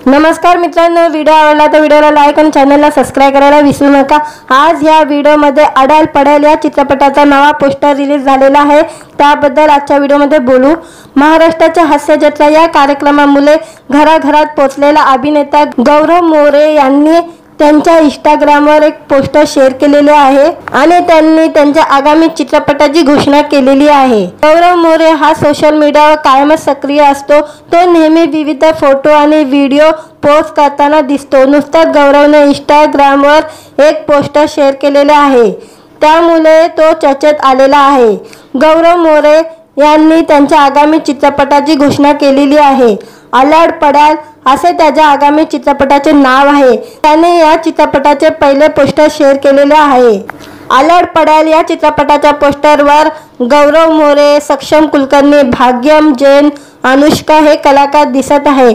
नमस्कार मित्रांनो, व्हिडिओ आवडला तर व्हिडिओला लाईक आणि चॅनलला सबस्क्राइब करायला विसरू नका। आज या व्हिडिओमध्ये अडाल पडाल या चित्रपटाचा नवा पोस्टर रिलीज झालेला आहे, त्याबद्दल आजच्या व्हिडिओमध्ये बोलू। महाराष्ट्राच्या हास्य जत्रा या कार्यक्रमामुळे घराघरात पोहोचलेला अभिनेता गौरव मोरे यांनी त्यांच्या इंस्टाग्रामवर एक पोस्टर शेअर केलेले आहे आणि त्यांनी त्यांच्या आगामी चित्रपटाची घोषणा केलेली आहे। गौरव मोरे हा सोशल मीडियावर कायमच सक्रिय असतो। तो नेहमी विविध फोटो आणि व्हिडिओ पोस्ट करताना दिसतो। नुकताच गौरवने इंस्टाग्रामवर एक पोस्टर शेअर केलेले आहे, त्यामुळे तो चर्चेत आलेला आहे। गौरव मोरे यांनी त्यांच्या आगामी चित्रपटाची घोषणा केलेली आहे। अडाल पडाल असे त्याच्या आगामी चित्रपटाचे नाव आहे। त्याने या चित्रपटाचे पहिले पोस्टर शेअर केलेले आहे। अडाल पडाल या चित्रपटाच्या पोस्टरवर गौरव मोरे, सक्षम कुलकर्णी, भाग्यम जैन, अनुष्का हे कलाकार दिसत आहे।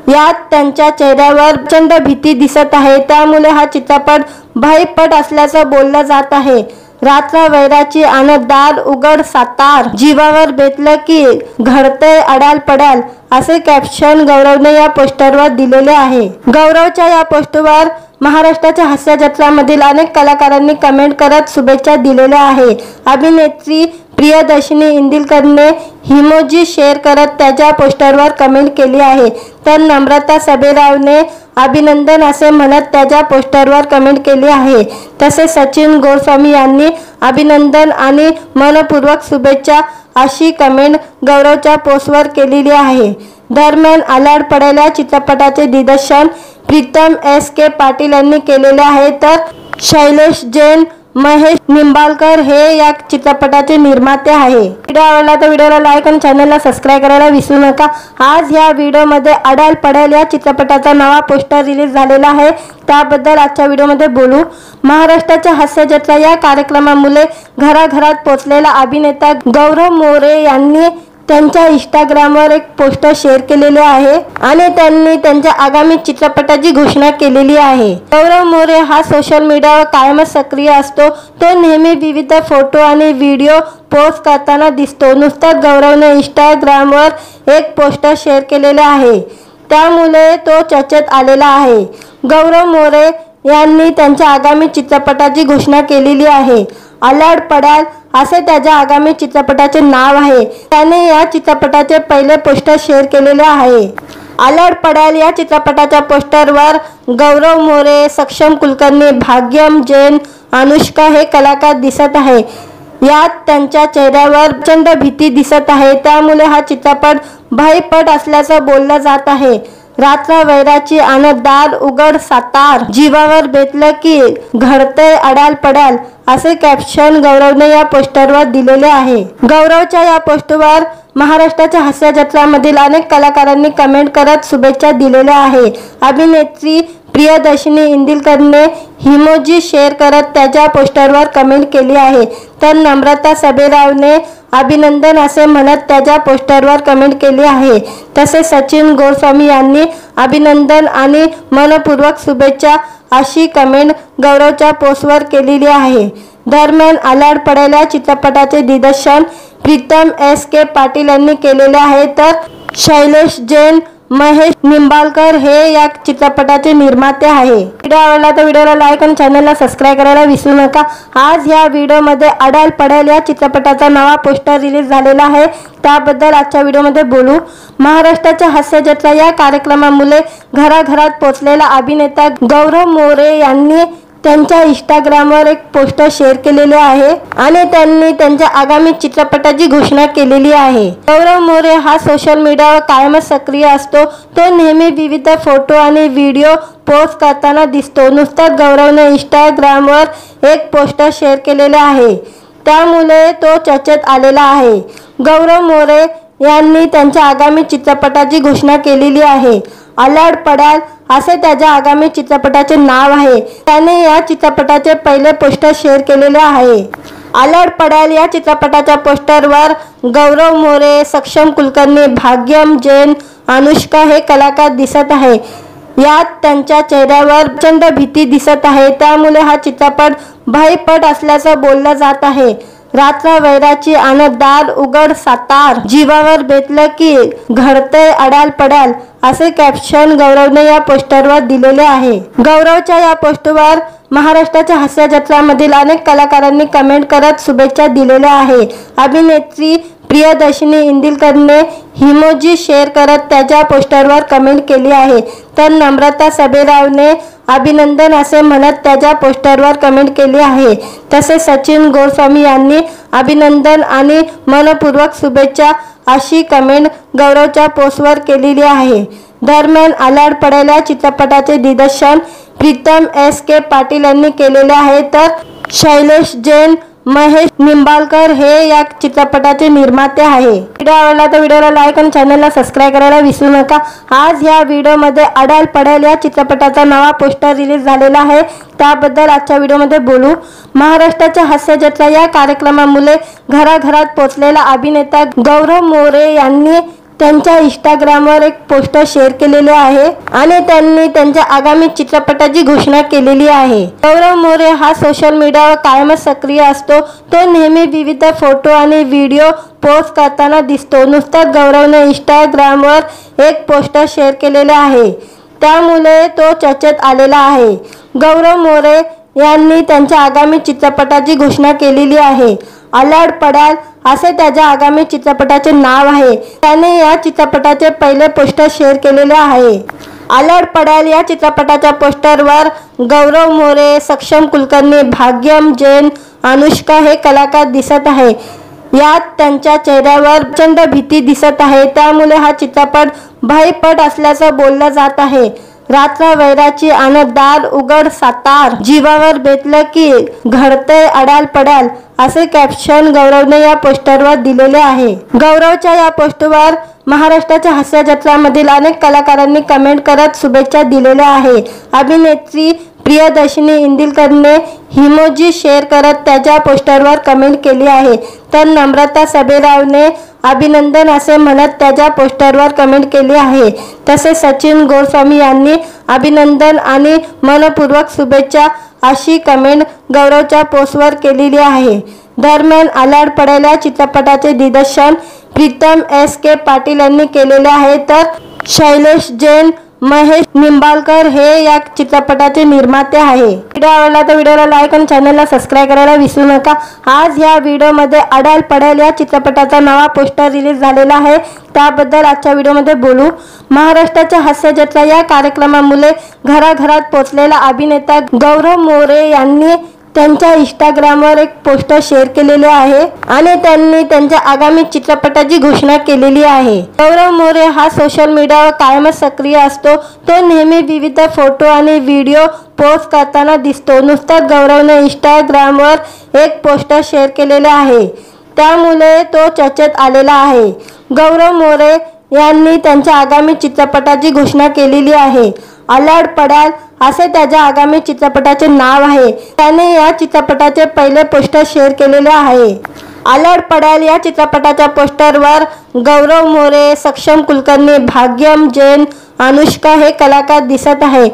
यात त्यांच्या चेहऱ्यावर प्रचंड भीती दिसत आहे, त्यामुळे हा चित्रपट भयपट असल्याचं बोललं जात आहे। रात्र वैराची आणि दार उघड सातार, जीवावर बेतलं की घडते अडाल पडाल असे कॅप्शन गौरवने या पोस्टरवर दिलेले आहे। गौरवच्या या पोस्टरवर महाराष्ट्राच्या हास्य जत्रामधील अनेक कलाकारांनी कमेंट करत शुभेच्छा दिलेल्या आहे। अभिनेत्री प्रियदर्शनी इंदिलकरने इमोजी शेअर करत त्याच्या पोस्टरवर कमेंट केली आहे, तर नम्रता सबेरावने अभिनंदन असे म्हणत त्याच्या पोस्टरवर कमेंट केली आहे। तसेच सचिन गोस्वामी यांनी अभिनंदन आणि मनपूर्वक शुभेच्छा अशी कमेंट गौरवच्या पोस्टवर केलेली आहे। दरम्यान अडाल पडाल या चित्रपटाचे दिग्दर्शन प्रीतम एस.के. पाटील यांनी केलेले आहे, तर शैलेश जैन, महेश निंबाळकर हे या चित्रपटाचे निर्माते आहे। व्हिडिओ आवडला तर व्हिडिओला लाईक आणि चॅनलला सबस्क्राइब करायला विसरू नका। आज या व्हिडिओमध्ये अडाल पडाल या चित्रपटाचा नवा पोस्टर रिलीज झालेला आहे, त्याबद्दल आजच्या व्हिडिओमध्ये बोलू। महाराष्ट्राच्या हास्य जत्रा या कार्यक्रमामुळे घराघरात पोहोचलेला अभिनेता गौरव मोरे यांनी त्यांच्या इंस्टाग्रामवर एक पोस्टर शेअर केलेले आहे आणि त्यांनी त्यांच्या आगामी चित्रपटाची घोषणा केलेली आहे। गौरव मोरे हा सोशल मीडियावर कायमच सक्रिय असतो। तो नेहमी विविध फोटो आणि व्हिडिओ पोस्ट करताना दिसतो। नुकताच गौरवने इंस्टाग्रामवर एक पोस्टर शेअर केलेले आहे, त्यामुळे तो चर्चेत आलेला आहे। गौरव मोरे यांनी त्यांच्या आगामी चित्रपटाची घोषणा केलेली आहे। अडाल पडाल असे त्याच्या आगामी चित्रपटाचे नाव आहे। त्याने या चित्रपटाचे पहिले पोस्टर शेअर केलेले आहे। अडाल पडाल या चित्रपटाच्या पोस्टरवर गौरव मोरे, सक्षम कुलकर्णी, भाग्यम जैन, अनुष्का हे कलाकार दिसत आहे। यात त्यांच्या चेहऱ्यावर प्रचंड भीती दिसत आहे, त्यामुळे हा चित्रपट भयपट असल्याचं बोललं जात आहे। रात्र वैराची आणि दार उघड सातार, जीवावर बेतलं की घडते अडाल पडाल असे कॅप्शन गौरवने या पोस्टरवर दिलेले आहे। गौरवच्या या पोस्टरवर महाराष्ट्राच्या हास्य जत्रामधील अनेक कलाकारांनी कमेंट करत शुभेच्छा दिलेल्या आहे। अभिनेत्री प्रियदर्शनी इंदिलकरने इमोजी शेअर करत त्याच्या पोस्टरवर कमेंट केली आहे, तर नम्रता सबेरावने अभिनंदन असे म्हणत त्याच्या पोस्टरवर कमेंट केली आहे। तसेच सचिन गोस्वामी यांनी अभिनंदन आणि मनपूर्वक शुभेच्छा अशी कमेंट गौरवच्या पोस्टवर केलेली आहे। दरम्यान अडाल पडाल या चित्रपटाचे दिग्दर्शन प्रीतम एस.के. पाटील यांनी केलेले आहे, तर शैलेश जैन, महेश निंबाळकर हे या चित्रपटाचे निर्माते आहे। व्हिडिओ आवडला तर व्हिडिओला लाईक आणि चॅनलला सबस्क्राइब करायला विसरू नका। आज या व्हिडिओमध्ये अडाल पडाल या चित्रपटाचा नवा पोस्टर रिलीज झालेला आहे, त्याबद्दल आजच्या व्हिडिओमध्ये बोलू। महाराष्ट्राच्या हास्य जत्रा या कार्यक्रमामुळे घराघरात पोहोचलेला अभिनेता गौरव मोरे यांनी त्यांच्या इंस्टाग्रामवर एक पोस्टर शेअर केलेले आहे आणि त्यांनी त्यांच्या आगामी चित्रपटाची घोषणा केलेली आहे। गौरव मोरे हा सोशल मीडियावर कायमच सक्रिय असतो। तो नेहमी विविध फोटो आणि व्हिडिओ पोस्ट करताना दिसतो। नुकताच गौरवने इंस्टाग्रामवर एक पोस्टर शेअर केलेले आहे, त्यामुळे तो चर्चेत आलेला आहे। गौरव मोरे यांनी त्यांच्या आगामी चित्रपटाची घोषणा केलेली आहे। अडाल पडाल असे त्याच्या आगामी चित्रपटाचे नाव आहे। त्याने या चित्रपटाचे पहिले पोस्टर शेअर केलेले आहे। अडाल पडाल या चित्रपटाच्या पोस्टरवर गौरव मोरे, सक्षम कुलकर्णी, भाग्यम जैन, अनुष्का हे कलाकार दिसत आहे। यात त्यांच्या चेहऱ्यावर प्रचंड भीती दिसत आहे, त्यामुळे हा चित्रपट भयपट असल्याचं बोललं जात आहे। रात्र वैराची आण दार उघड सातार, जीवावर बेतलं की घडतंय अडाल पडाल असे कॅप्शन गौरवने या पोस्टरवर दिलेले आहे। गौरवच्या या पोस्टवर महाराष्ट्राच्या हास्य जत्रामधील अनेक कलाकारांनी कमेंट करत शुभेच्छा दिलेल्या आहे। अभिनेत्री प्रियदर्शनी इंदिलकरने इमोजी शेअर करत त्याच्या पोस्टरवर कमेंट केली आहे, तर नम्रता सबेरावने अभिनंदन असे म्हणत त्याच्या पोस्टरवर कमेंट केली आहे। तसेच सचिन गोस्वामी यांनी अभिनंदन आणि मनपूर्वक शुभेच्छा अशी कमेंट गौरवच्या पोस्टवर केलेली आहे। दरम्यान आलाड पडेल चित्रपटाचे दिग्दर्शन प्रीतम S.K. पाटील यांनी केलेले आहे, तर शैलेश जैन, महेश निंबाळकर हे या चित्रपटाचे निर्माते आहे। व्हिडिओ आवडला तर व्हिडिओला लाईक आणि चॅनलला सबस्क्राइब करायला विसरू नका। आज या व्हिडिओमध्ये अडाल पडेल या चित्रपटाचा नवा पोस्टर रिलीज झालेला आहे, त्याबद्दल आजच्या व्हिडिओमध्ये बोलू। महाराष्ट्राच्या हास्य जत्रा या कार्यक्रमामुळे घराघरात पोहोचलेला अभिनेता गौरव मोरे यांनी त्यांच्या इंस्टाग्रामवर एक पोस्टर शेअर केलेले आहे आणि त्यांनी त्यांच्या आगामी चित्रपटाची घोषणा केलेली आहे। गौरव मोरे हा सोशल मीडियावर कायमच सक्रिय असतो। तो नेहमी विविध फोटो आणि व्हिडिओ पोस्ट करताना दिसतो। नुकताच गौरवने इंस्टाग्रामवर एक पोस्टर शेअर केलेले आहे, त्यामुळे तो चर्चेत आलेला आहे। गौरव मोरे यांनी त्यांच्या आगामी चित्रपटाची घोषणा केलेली आहे। आलाड पडाल असे त्याच्या आगामी चित्रपटाचे नाव आहे। त्याने या चित्रपटाचे पहिले पोस्टर शेअर केलेले आहे। आलाड पडाल या चित्रपटाच्या पोस्टरवर गौरव मोरे, सक्षम कुलकर्णी, भाग्यम जैन, अनुष्का हे कलाकार दिसत आहे। यात त्यांच्या चेहऱ्यावर प्रचंड भीती दिसत आहे, त्यामुळे हा चित्रपट भयपट असल्याचं बोललं जात आहे। रात्र वैराची आण दार उघड सातार, जीवावर बेतलं की घडतंय अडाल पडाल असे कॅप्शन गौरवने या पोस्टरवर दिलेले आहे। गौरवच्या या पोस्टवर महाराष्ट्राच्या हास्य जत्रामधील अनेक कलाकारांनी कमेंट करत शुभेच्छा दिलेल्या आहे। अभिनेत्री प्रियदर्शनी इंदिलकरने इमोजी शेअर करत त्याच्या पोस्टरवर कमेंट केली आहे, तर नम्रता सबेरावने अभिनंदन असे म्हणत त्याच्या पोस्टरवर कमेंट केली आहे। तसेच सचिन गोस्वामी यांनी अभिनंदन आणि मनपूर्वक शुभेच्छा अशी कमेंट गौरवच्या पोस्टवर केलेली आहे। दरम्यान आलाड पडेल चित्रपटाचे दिग्दर्शन प्रीतम S.K. पाटील यांनी केलेले आहे, तर शैलेश जैन, महेश निंबाळकर हे या चित्रपटाचे निर्माते आहे। व्हिडिओ आवडला तर व्हिडिओला लाईक आणि चॅनलला सबस्क्राइब करायला विसरू नका। आज या व्हिडिओमध्ये अडाल पडेल या चित्रपटाचा नवा पोस्टर रिलीज झालेला आहे, त्याबद्दल आजच्या व्हिडिओमध्ये बोलू। महाराष्ट्राच्या हास्य जत्रा या कार्यक्रमामुळे घराघरात पोहोचलेला अभिनेता गौरव मोरे यांनी त्यांच्या इंस्टाग्रामवर एक पोस्टर शेअर केलेले आहे आणि त्यांनी त्यांच्या आगामी चित्रपटाची घोषणा केलेली आहे। गौरव मोरे हा सोशल मीडियावर कायमच सक्रिय असतो। तो नेहमी विविध फोटो आणि व्हिडिओ पोस्ट करताना दिसतो। नुकताच गौरवने इंस्टाग्रामवर एक पोस्टर शेअर केलेले आहे, त्यामुळे तो चर्चेत आलेला आहे। गौरव मोरे यांनी त्यांच्या आगामी चित्रपटाची घोषणा केलेली आहे। आलाड पडाल असे त्याच्या आगामी चित्रपटाचे नाव आहे। त्याने या चित्रपटाचे पहिले पोस्टर शेअर केलेले आहे। आलाड पडाल या चित्रपटाच्या पोस्टरवर गौरव मोरे, सक्षम कुलकर्णी, भाग्यम जैन, अनुष्का हे कलाकार दिसत आहे।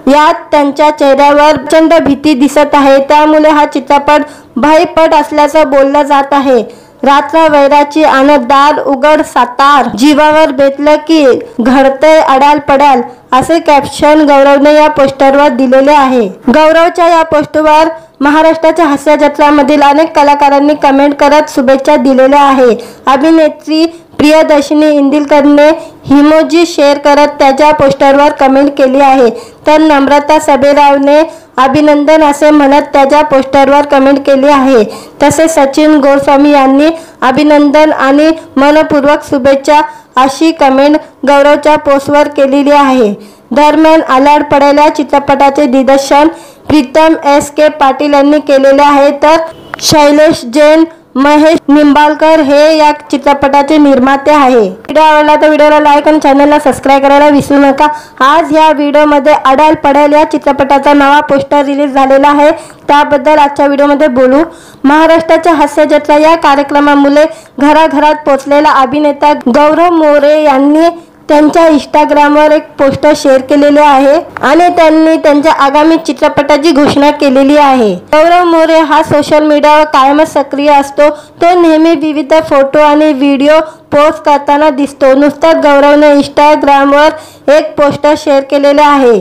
यात त्यांच्या चेहऱ्यावर प्रचंड भीती दिसत आहे, त्यामुळे हा चित्रपट भयपट असल्याचं बोललं जात आहे। रात्र वैराची आण दार उघड सातार, जीवावर बेतलं की घडतंय अडाल पडाल असे कॅप्शन गौरवने या पोस्टरवर दिलेले आहे। गौरवच्या या पोस्टवर महाराष्ट्राच्या हास्य जत्रामधील अनेक कलाकारांनी कमेंट करत शुभेच्छा दिलेल्या आहे। अभिनेत्री प्रियदर्शनी इंदिलकरने इमोजी शेअर करत त्याच्या पोस्टरवर कमेंट केली आहे, तर नम्रता सबेरावने अभिनंदन असे म्हणत त्याच्या पोस्टरवर कमेंट केली आहे। तसेच सचिन गोस्वामी यांनी अभिनंदन आणि मनपूर्वक शुभेच्छा अशी कमेंट गौरवच्या पोस्टवर केलेली आहे। दरम्यान आलाड पडेल चित्रपटाचे दिग्दर्शन प्रीतम S.K. पाटील यांनी केलेले आहे, तर शैलेश जैन, महेश निंबाळकर हे या चित्रपटाचे निर्माते आहे। व्हिडिओ आवडला तर व्हिडिओला लाईक आणि चॅनलला सबस्क्राइब करायला विसरू नका। आज या व्हिडिओमध्ये अडाल पडेल या चित्रपटाचा नवा पोस्टर रिलीज झालेला आहे, त्याबद्दल आजच्या व्हिडिओमध्ये बोलू। महाराष्ट्राच्या हास्य जत्रा या कार्यक्रमामुळे घराघरात पोहोचलेला अभिनेता गौरव मोरे यांनी त्यांच्या इंस्टाग्रामवर एक पोस्टर शेअर केलेले आहे आणि त्यांनी त्यांच्या आगामी चित्रपटाची घोषणा केलेली आहे। गौरव मोरे हा सोशल मीडियावर कायमच सक्रिय असतो। तो नेहमी विविध फोटो आणि व्हिडिओ पोस्ट करताना दिसतो। नुकताच गौरवने इंस्टाग्रामवर एक पोस्टर शेअर केलेले आहे,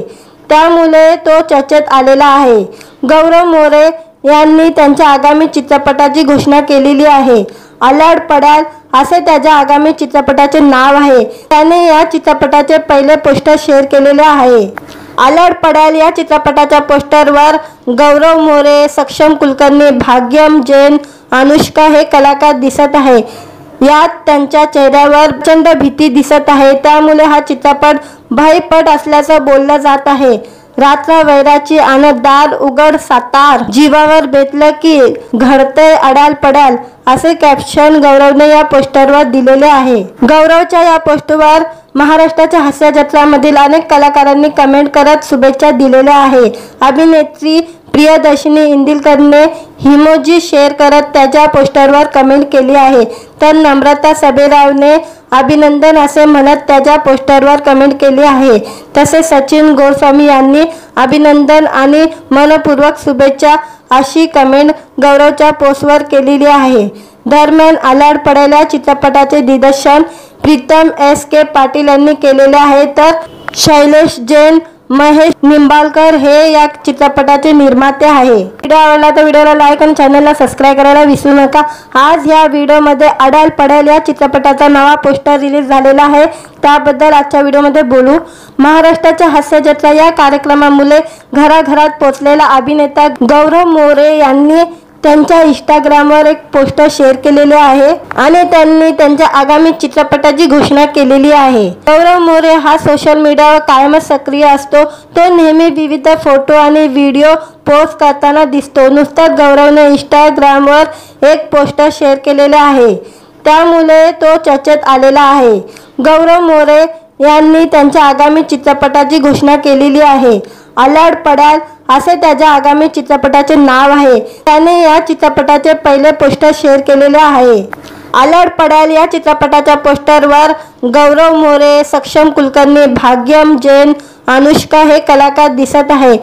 त्यामुळे तो चर्चेत आलेला आहे। गौरव मोरे यांनी त्यांच्या आगामी चित्रपटाची घोषणा केलेली आहे। आलाड पडाल असे त्याच्या आगामी चित्रपटाचे नाव आहे। त्याने या चित्रपटाचे पहिले पोस्टर शेअर केलेले आहे। आलाड पडाल या चित्रपटाच्या पोस्टरवर गौरव मोरे, सक्षम कुलकर्णी, भाग्यम जैन, अनुष्का हे कलाकार दिसत आहे। यात त्यांच्या चेहऱ्यावर प्रचंड भीती दिसत आहे, त्यामुळे हा चित्रपट भयपट असल्याचं बोललं जात आहे। रात्र वैराची आणि दार उघड सातार, जीवावर बेतलं की घडतंय अडाल पडाल असे कॅप्शन गौरवने या पोस्टरवर दिलेले आहे। गौरवच्या या पोस्टवर महाराष्ट्राच्या हास्य जत्रामधील अनेक कलाकारांनी कमेंट करत शुभेच्छा दिलेल्या आहे। अभिनेत्री प्रियदर्शनी इंदिलकरने इमोजी शेअर करत त्याच्या पोस्टरवर कमेंट केली आहे, तर नम्रता सबेरावने अभिनंदन असे म्हणत त्याच्या पोस्टरवर कमेंट केली आहे। तसेच सचिन गोस्वामी यांनी अभिनंदन आणि मनपूर्वक शुभेच्छा अशी कमेंट गौरवच्या पोस्टवर केलेली आहे। दरम्यान आलाड पडाल या चित्रपटाचे दिग्दर्शन प्रीतम S.K. पाटील यांनी केलेले आहे, तर शैलेश जैन, महेश निंबाळकर हे या चित्रपटाचे निर्माते आहे। व्हिडिओ आवडला तर व्हिडिओला लाईक आणि चॅनलला सबस्क्राईब करायला विसरू नका। आज या व्हिडिओमध्ये अडाल पडाल या चित्रपटाचा नवा पोस्टर रिलीज झालेला आहे, त्याबद्दल आजच्या व्हिडिओमध्ये बोलू। महाराष्ट्राच्या हास्य जत्रा या कार्यक्रमामुळे घराघरात पोहोचलेला अभिनेता गौरव मोरे यांनी त्यांच्या इंस्टाग्रामवर एक पोस्टर शेअर केलेले आहे आणि त्यांनी त्यांच्या आगामी चित्रपटाची घोषणा केलेली आहे। गौरव मोरे हा सोशल मीडियावर कायमच सक्रिय असतो। तो नेहमी विविध फोटो आणि व्हिडिओ पोस्ट करताना दिसतो। नुकताच गौरवने इंस्टाग्रामवर एक पोस्टर शेअर केलेले आहे, त्यामुळे तो चर्चेत आलेला आहे। गौरव मोरे यांनी त्यांच्या आगामी चित्रपटाची घोषणा केलेली आहे। आलाड पडाल असे त्याच्या आगामी चित्रपटाचे नाव आहे। त्याने या चित्रपटाचे पहिले पोस्टर शेअर केलेले आहे। आलाड पडाल या चित्रपटाच्या पोस्टरवर गौरव मोरे, सक्षम कुलकर्णी, भाग्यम जैन, अनुष्का हे कलाकार दिसत आहे।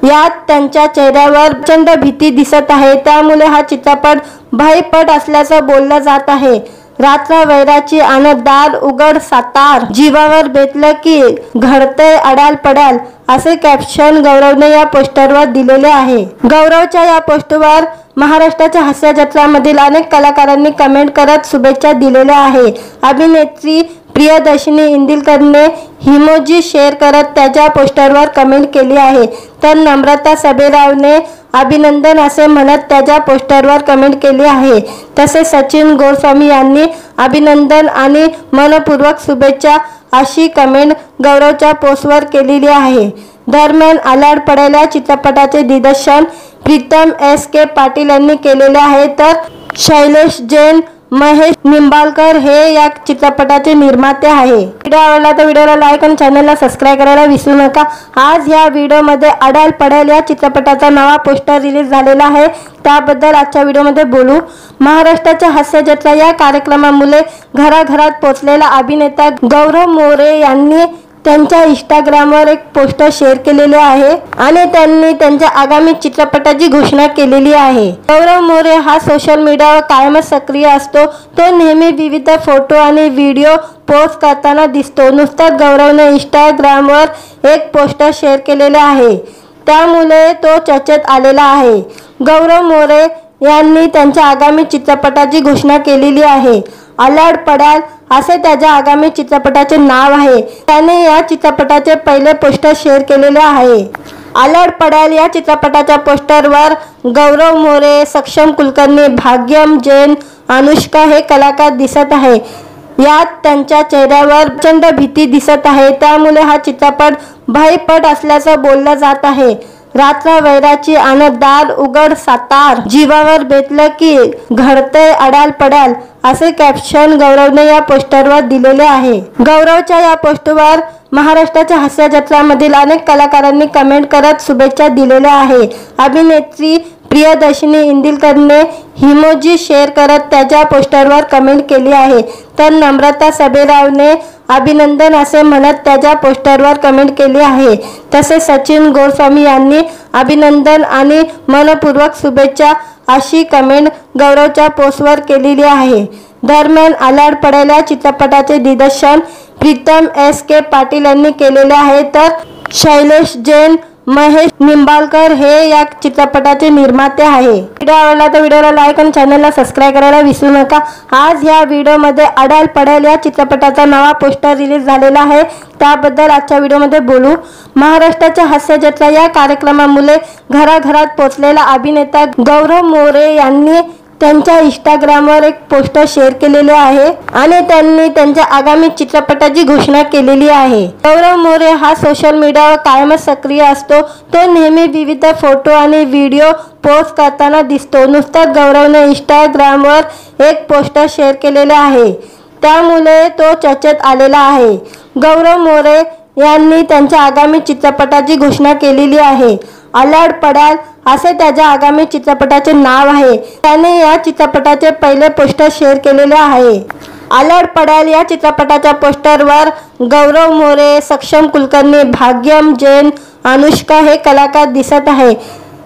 यात त्यांच्या चेहऱ्यावर प्रचंड भीती दिसत आहे, त्यामुळे हा चित्रपट भयपट असल्याचं बोललं जात आहे। रात्र वैराची आणि दार उघड सातार, जीवावर बेतलं की घडतंय अडाल पडाल असे कॅप्शन गौरवने या पोस्टरवर दिलेले आहे। गौरवच्या या पोस्टवर महाराष्ट्राच्या हास्य जत्रामधील अनेक कलाकारांनी कमेंट करत शुभेच्छा दिलेल्या आहे। अभिनेत्री प्रियदर्शनी इंदिलकरने इमोजी शेअर करत त्याच्या पोस्टरवर कमेंट केली आहे, तर नम्रता सबेरावने अभिनंदन असे म्हणत त्याच्या पोस्टरवर कमेंट केली आहे। तसेच सचिन गोस्वामी यांनी अभिनंदन आणि मनपूर्वक शुभेच्छा अशी कमेंट गौरवच्या पोस्टवर केलेली आहे। दरम्यान आलाड पडाल या चित्रपटाचे दिग्दर्शन प्रीतम S.K. पाटील यांनी केलेले आहे, तर शैलेश जैन, महेश निंबाळकर हे या चित्रपटाचे निर्माते आहे। व्हिडिओ आवडला तर व्हिडिओला लाईक आणि चॅनलला सबस्क्राईब करायला विसरू नका। आज या व्हिडिओमध्ये अडाल पडाल या चित्रपटाचा नवा पोस्टर रिलीज झालेला आहे, त्याबद्दल आजच्या व्हिडिओमध्ये बोलू। महाराष्ट्राच्या हास्य जत्रा या कार्यक्रमामुळे घराघरात पोहोचलेला अभिनेता गौरव मोरे यांनी त्यांच्या इंस्टाग्रामवर एक पोस्टर शेअर केलेले आहे आणि त्यांनी त्यांच्या आगामी चित्रपटाची घोषणा केलेली आहे। गौरव मोरे हा सोशल मीडियावर कायमच सक्रिय असतो। तो नेहमी विविध फोटो आणि व्हिडिओ पोस्ट करताना दिसतो। नुकताच गौरवने इंस्टाग्रामवर एक पोस्टर शेअर केलेले आहे, त्यामुळे तो चर्चेत आलेला आहे। गौरव मोरे यांनी त्यांच्या आगामी चित्रपटाची घोषणा केलेली आहे। आलाड पडाल असे त्याच्या आगामी चित्रपटाचे नाव आहे। त्याने या चित्रपटाचे पहिले पोस्टर शेअर केलेले आहे। आलाड पडाल या चित्रपटाच्या पोस्टरवर गौरव मोरे, सक्षम कुलकर्णी, भाग्यम जैन, अनुष्का हे कलाकार दिसत आहे। यात त्यांच्या चेहऱ्यावर प्रचंड भीती दिसत आहे, त्यामुळे हा चित्रपट भयपट असल्याचं बोललं जात आहे। रात्र वैराची आणि दार उघड सातार, जीवावर बेतलं की घडतंय अडाल पडाल असे कॅप्शन गौरवने या पोस्टरवर दिलेले आहे। गौरवच्या या पोस्टवर महाराष्ट्राच्या हास्य जत्रामधील अनेक कलाकारांनी कमेंट करत शुभेच्छा दिलेल्या आहे। अभिनेत्री प्रियदर्शनी इंदिलकरने इमोजी शेअर करत त्याच्या पोस्टरवर कमेंट केली आहे, तर नम्रता सभेरावने अभिनंदन असे म्हणत त्याच्या पोस्टरवर कमेंट केली आहे। तसेच सचिन गोस्वामी यांनी अभिनंदन आणि मनपूर्वक शुभेच्छा अशी कमेंट गौरवच्या पोस्टवर केलेली आहे। दरम्यान आलाड पडेल या चित्रपटाचे दिग्दर्शन प्रीतम S.K. पाटील यांनी केलेले आहे, तर शैलेश जैन, महेश निंबाळकर हे या चित्रपटाचे निर्माते आहे। व्हिडिओ आवडला तर व्हिडिओला लाईक आणि चॅनलला सबस्क्राइब करायला विसरू नका। आज या व्हिडिओमध्ये अडाल पडेल या चित्रपटाचा नवा पोस्टर रिलीज झालेला आहे, त्याबद्दल आजच्या व्हिडिओमध्ये बोलू। महाराष्ट्राच्या हास्य जत्रा या कार्यक्रमामुळे घराघरात पोहोचलेला अभिनेता गौरव मोरे यांनी त्यांच्या इंस्टाग्रामवर एक पोस्टर शेअर केलेले आहे आणि त्यांनी त्यांच्या आगामी चित्रपटाची घोषणा केलेली आहे। गौरव मोरे हा सोशल मीडियावर कायमच सक्रिय असतो। तो नेहमी विविध फोटो आणि व्हिडिओ पोस्ट करताना दिसतो। नुकताच गौरवने इंस्टाग्रामवर एक पोस्टर शेअर केलेले आहे, त्यामुळे तो चर्चेत आलेला आहे। गौरव मोरे यांनी त्यांच्या आगामी चित्रपटाची घोषणा केलेली आहे। आलाड पडेल असे त्याच्या आगामी चित्रपटाचे नाव आहे। त्याने या चित्रपटाचे पहिले पोस्टर शेअर केलेले आहे। आलाड पडेल या चित्रपटाच्या पोस्टरवर गौरव मोरे, सक्षम कुलकर्णी, भाग्यम जैन, अनुष्का हे कलाकार दिसत आहे।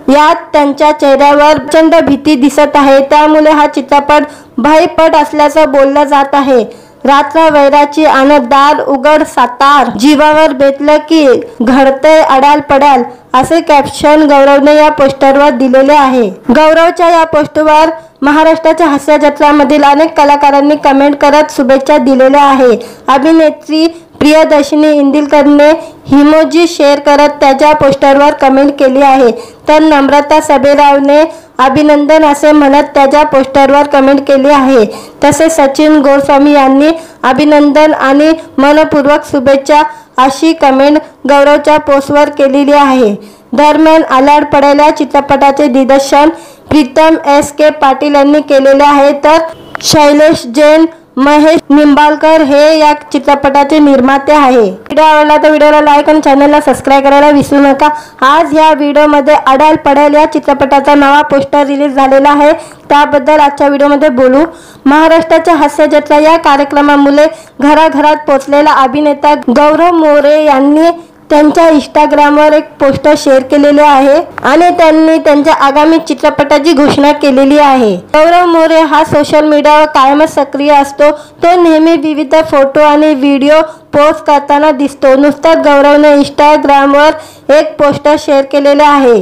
यात त्यांच्या चेहऱ्यावर प्रचंड भीती दिसत आहे, त्यामुळे हा चित्रपट भयपट असल्याचं बोललं जात आहे। रात्र वैराची आणि दार उघड सातार, जीवावर बेतलं की घडतंय अडाल पडेल असे कॅप्शन गौरवने या पोस्टरवर दिलेले आहे। गौरवच्या या पोस्टवर महाराष्ट्राच्या हास्य जत्रामधील अनेक कलाकारांनी कमेंट करत शुभेच्छा दिलेल्या आहे। अभिनेत्री प्रियदर्शनी इंदिलकरने इमोजी शेअर करत त्याच्या पोस्टरवर कमेंट केली आहे, तर नम्रता सभेरावने अभिनंदन असे म्हणत त्याच्या पोस्टरवर कमेंट केली आहे। तसेच सचिन गोस्वामी यांनी अभिनंदन आणि मनपूर्वक शुभेच्छा अशी कमेंट गौरवच्या पोस्टवर केलेली आहे। दरम्यान आलाड पडेल या चित्रपटाचे दिग्दर्शन प्रीतम S.K. पाटील यांनी केलेले आहे, तर शैलेश जैन, महेश निंबाळकर हे या चित्रपटाचे निर्माते आहे। व्हिडिओ आवडला तर व्हिडिओला लाईक आणि चॅनलला सबस्क्राइब करायला विसरू नका। आज या व्हिडिओमध्ये अडाल पडेल या चित्रपटाचा नवा पोस्टर रिलीज झालेला आहे, त्याबद्दल आजच्या व्हिडिओमध्ये बोलू। महाराष्ट्राच्या हास्य जत्रा या कार्यक्रमामुळे घराघरात पोहोचलेला अभिनेता गौरव मोरे यांनी त्यांच्या इंस्टाग्रामवर एक पोस्टर शेअर केलेले आहे आणि त्यांनी त्यांच्या आगामी चित्रपटाची घोषणा केलेली आहे। गौरव मोरे हा सोशल मीडियावर कायमच सक्रिय असतो। तो नेहमी विविध फोटो आणि व्हिडिओ पोस्ट करताना दिसतो। नुकताच गौरवने इंस्टाग्रामवर एक पोस्टर शेअर केलेले आहे,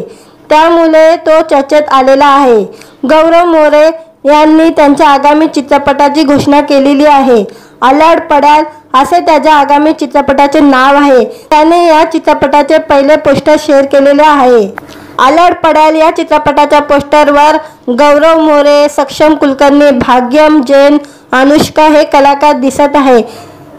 त्यामुळे तो चर्चेत आलेला आहे। गौरव मोरे यांनी त्यांच्या आगामी चित्रपटाची घोषणा केलेली आहे। आलाड पडेल असे त्याच्या आगामी चित्रपटाचे नाव आहे। त्याने या चित्रपटाचे पहिले पोस्टर शेअर केलेले आहे। आलाड पडेल या चित्रपटाच्या पोस्टरवर गौरव मोरे, सक्षम कुलकर्णी, भाग्यम जैन, अनुष्का हे कलाकार दिसत आहे।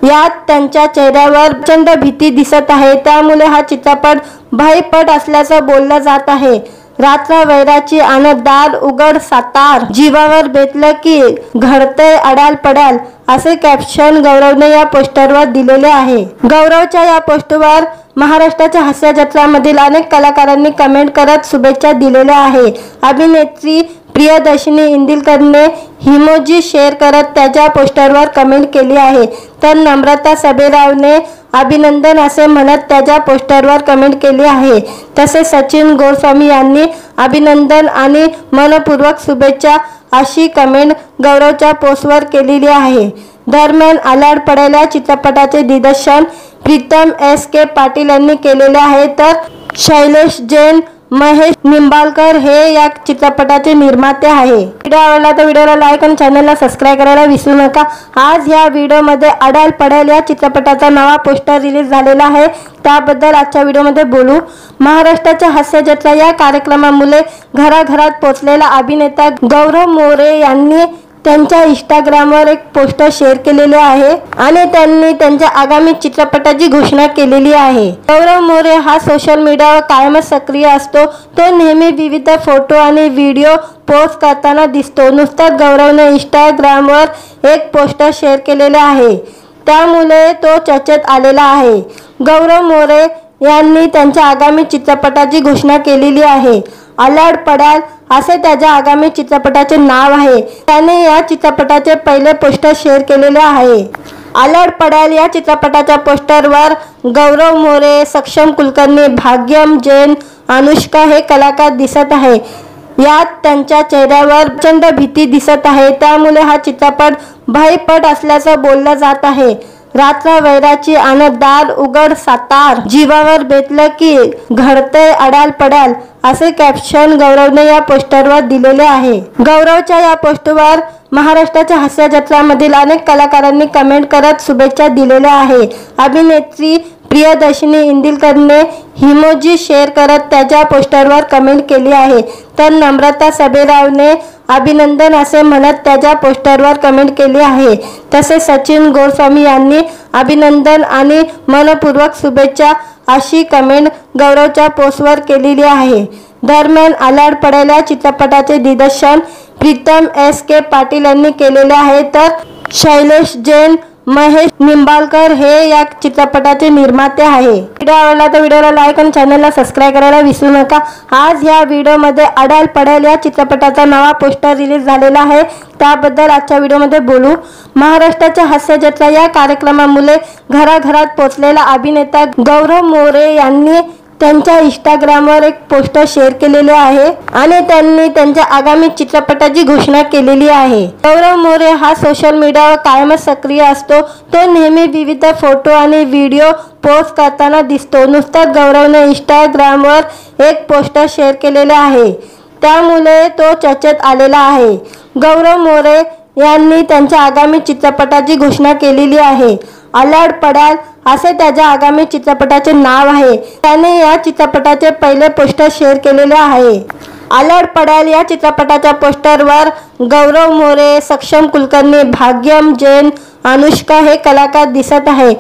यात त्यांच्या चेहऱ्यावर प्रचंड भीती दिसत आहे, त्यामुळे हा चित्रपट भयपट असल्याचं बोललं जात आहे। रात्र वैराची आणि दार उघड सातार, जीवावर बेतलं की घडतंय अडाल पडेल असे कॅप्शन गौरवने या पोस्टरवर दिलेले आहे। गौरवच्या या पोस्टवर महाराष्ट्राच्या हास्य जत्रामधील अनेक कलाकारांनी कमेंट करत शुभेच्छा दिलेल्या आहे। अभिनेत्री प्रियदर्शनी इंदिलकरने इमोजी शेअर करत त्याच्या पोस्टरवर कमेंट केली आहे, तर नम्रता सभेरावने अभिनंदन असे म्हणत त्याच्या पोस्टरवर कमेंट केली आहे। तसेच सचिन गोस्वामी यांनी अभिनंदन आणि मनपूर्वक शुभेच्छा अशी कमेंट गौरवच्या पोस्टवर केलेली आहे। दरम्यान आलाड पडेल या चित्रपटाचे दिग्दर्शन प्रीतम S.K. पाटील यांनी केलेले आहे, तर शैलेश जैन, महेश निंबाळकर हे या चित्रपटाचे निर्माते आहे। व्हिडिओ आवडला तर व्हिडिओला लाईक आणि चॅनलला सबस्क्राइब करायला विसरू नका। आज या व्हिडिओमध्ये अडाल पडेल या चित्रपटाचा नवा पोस्टर रिलीज झालेला आहे, त्याबद्दल आजच्या व्हिडिओमध्ये बोलू। महाराष्ट्राच्या हास्य जत्रा या कार्यक्रमामुळे घराघरात पोहोचलेला अभिनेता गौरव मोरे यांनी त्यांच्या इंस्टाग्रामवर एक पोस्टर शेअर केलेले आहे आणि त्यांनी त्यांच्या आगामी चित्रपटाची घोषणा केलेली आहे। गौरव मोरे हा सोशल मीडियावर कायमच सक्रिय असतो। तो नेहमी विविध फोटो आणि व्हिडिओ पोस्ट करताना दिसतो। नुकताच गौरवने इंस्टाग्रामवर एक पोस्टर शेअर केलेले आहे, त्यामुळे तो चर्चेत आलेला आहे। गौरव मोरे यांनी त्यांच्या आगामी चित्रपटाची घोषणा केलेली आहे। अलाड पडाल असे त्याच्या आगामी चित्रपटाचे नाव आहे। त्याने या चित्रपटाचे पहिले पोस्टर शेअर केलेले आहे। अलाड पडाल या चित्रपटाच्या पोस्टरवर गौरव मोरे, सक्षम कुलकर्णी, भाग्यम जैन, अनुष्का हे कलाकार दिसत आहे। यात त्यांच्या चेहऱ्यावर प्रचंड भीती दिसत आहे, त्यामुळे हा चित्रपट भयपट असल्याचं बोललं जात आहे। रात्र वैराची आणि दार उघड सातार, जीवावर बेतलं की घडतंय अडाल पडाल असे कॅप्शन गौरवने या पोस्टरवर दिलेले आहे। गौरवच्या या पोस्टवर महाराष्ट्राच्या हास्य जत्रामधील अनेक कलाकारांनी कमेंट करत शुभेच्छा दिलेल्या आहे। अभिनेत्री प्रियदर्शनी इंदिलकरने इमोजी शेअर करत त्याच्या पोस्टरवर कमेंट केली आहे, तर नम्रता सबेरावने अभिनंदन असे म्हणत त्याच्या पोस्टरवर कमेंट केली आहे। तसेच सचिन गोस्वामी यांनी अभिनंदन आणि मनपूर्वक शुभेच्छा अशी कमेंट गौरवच्या पोस्टवर केलेली आहे। दरम्यान अलाड पडाल या चित्रपटाचे दिग्दर्शन प्रीतम एस.के. पाटील यांनी केलेले आहे, तर शैलेश जैन, महेश निंबाळकर हे या चित्रपटाचे निर्माते आहे। व्हिडिओ आवडला तर व्हिडिओला लाईक आणि चॅनलला सबस्क्राइब करायला विसरू नका। आज या व्हिडिओमध्ये अडाल पडाल या चित्रपटाचा नवा पोस्टर रिलीज झालेला आहे, त्याबद्दल आजच्या व्हिडिओमध्ये बोलू। महाराष्ट्राच्या हास्य जत्रा या कार्यक्रमामुळे घराघरात पोहोचलेला अभिनेता गौरव मोरे यांनी त्यांच्या इंस्टाग्रामवर एक पोस्टर शेअर केलेले आहे आणि त्यांनी त्यांच्या आगामी चित्रपटाची घोषणा केलेली आहे। गौरव मोरे हा सोशल मीडियावर कायमच सक्रिय असतो। तो नेहमी विविध फोटो आणि व्हिडिओ पोस्ट करताना दिसतो। नुकताच गौरवने इंस्टाग्रामवर एक पोस्टर शेअर केलेले आहे, त्यामुळे तो चर्चेत आलेला आहे। गौरव मोरे यांनी त्यांच्या आगामी चित्रपटाची घोषणा केलेली आहे। अलाड पडाल असे त्याच्या आगामी चित्रपटाचे नाव आहे। त्याने या चित्रपटाचे पहिले पोस्टर शेअर केलेले आहे। अलाड पडाल या चित्रपटाच्या पोस्टरवर गौरव मोरे, सक्षम कुलकर्णी, भाग्यम जैन, अनुष्का हे कलाकार दिसत आहे।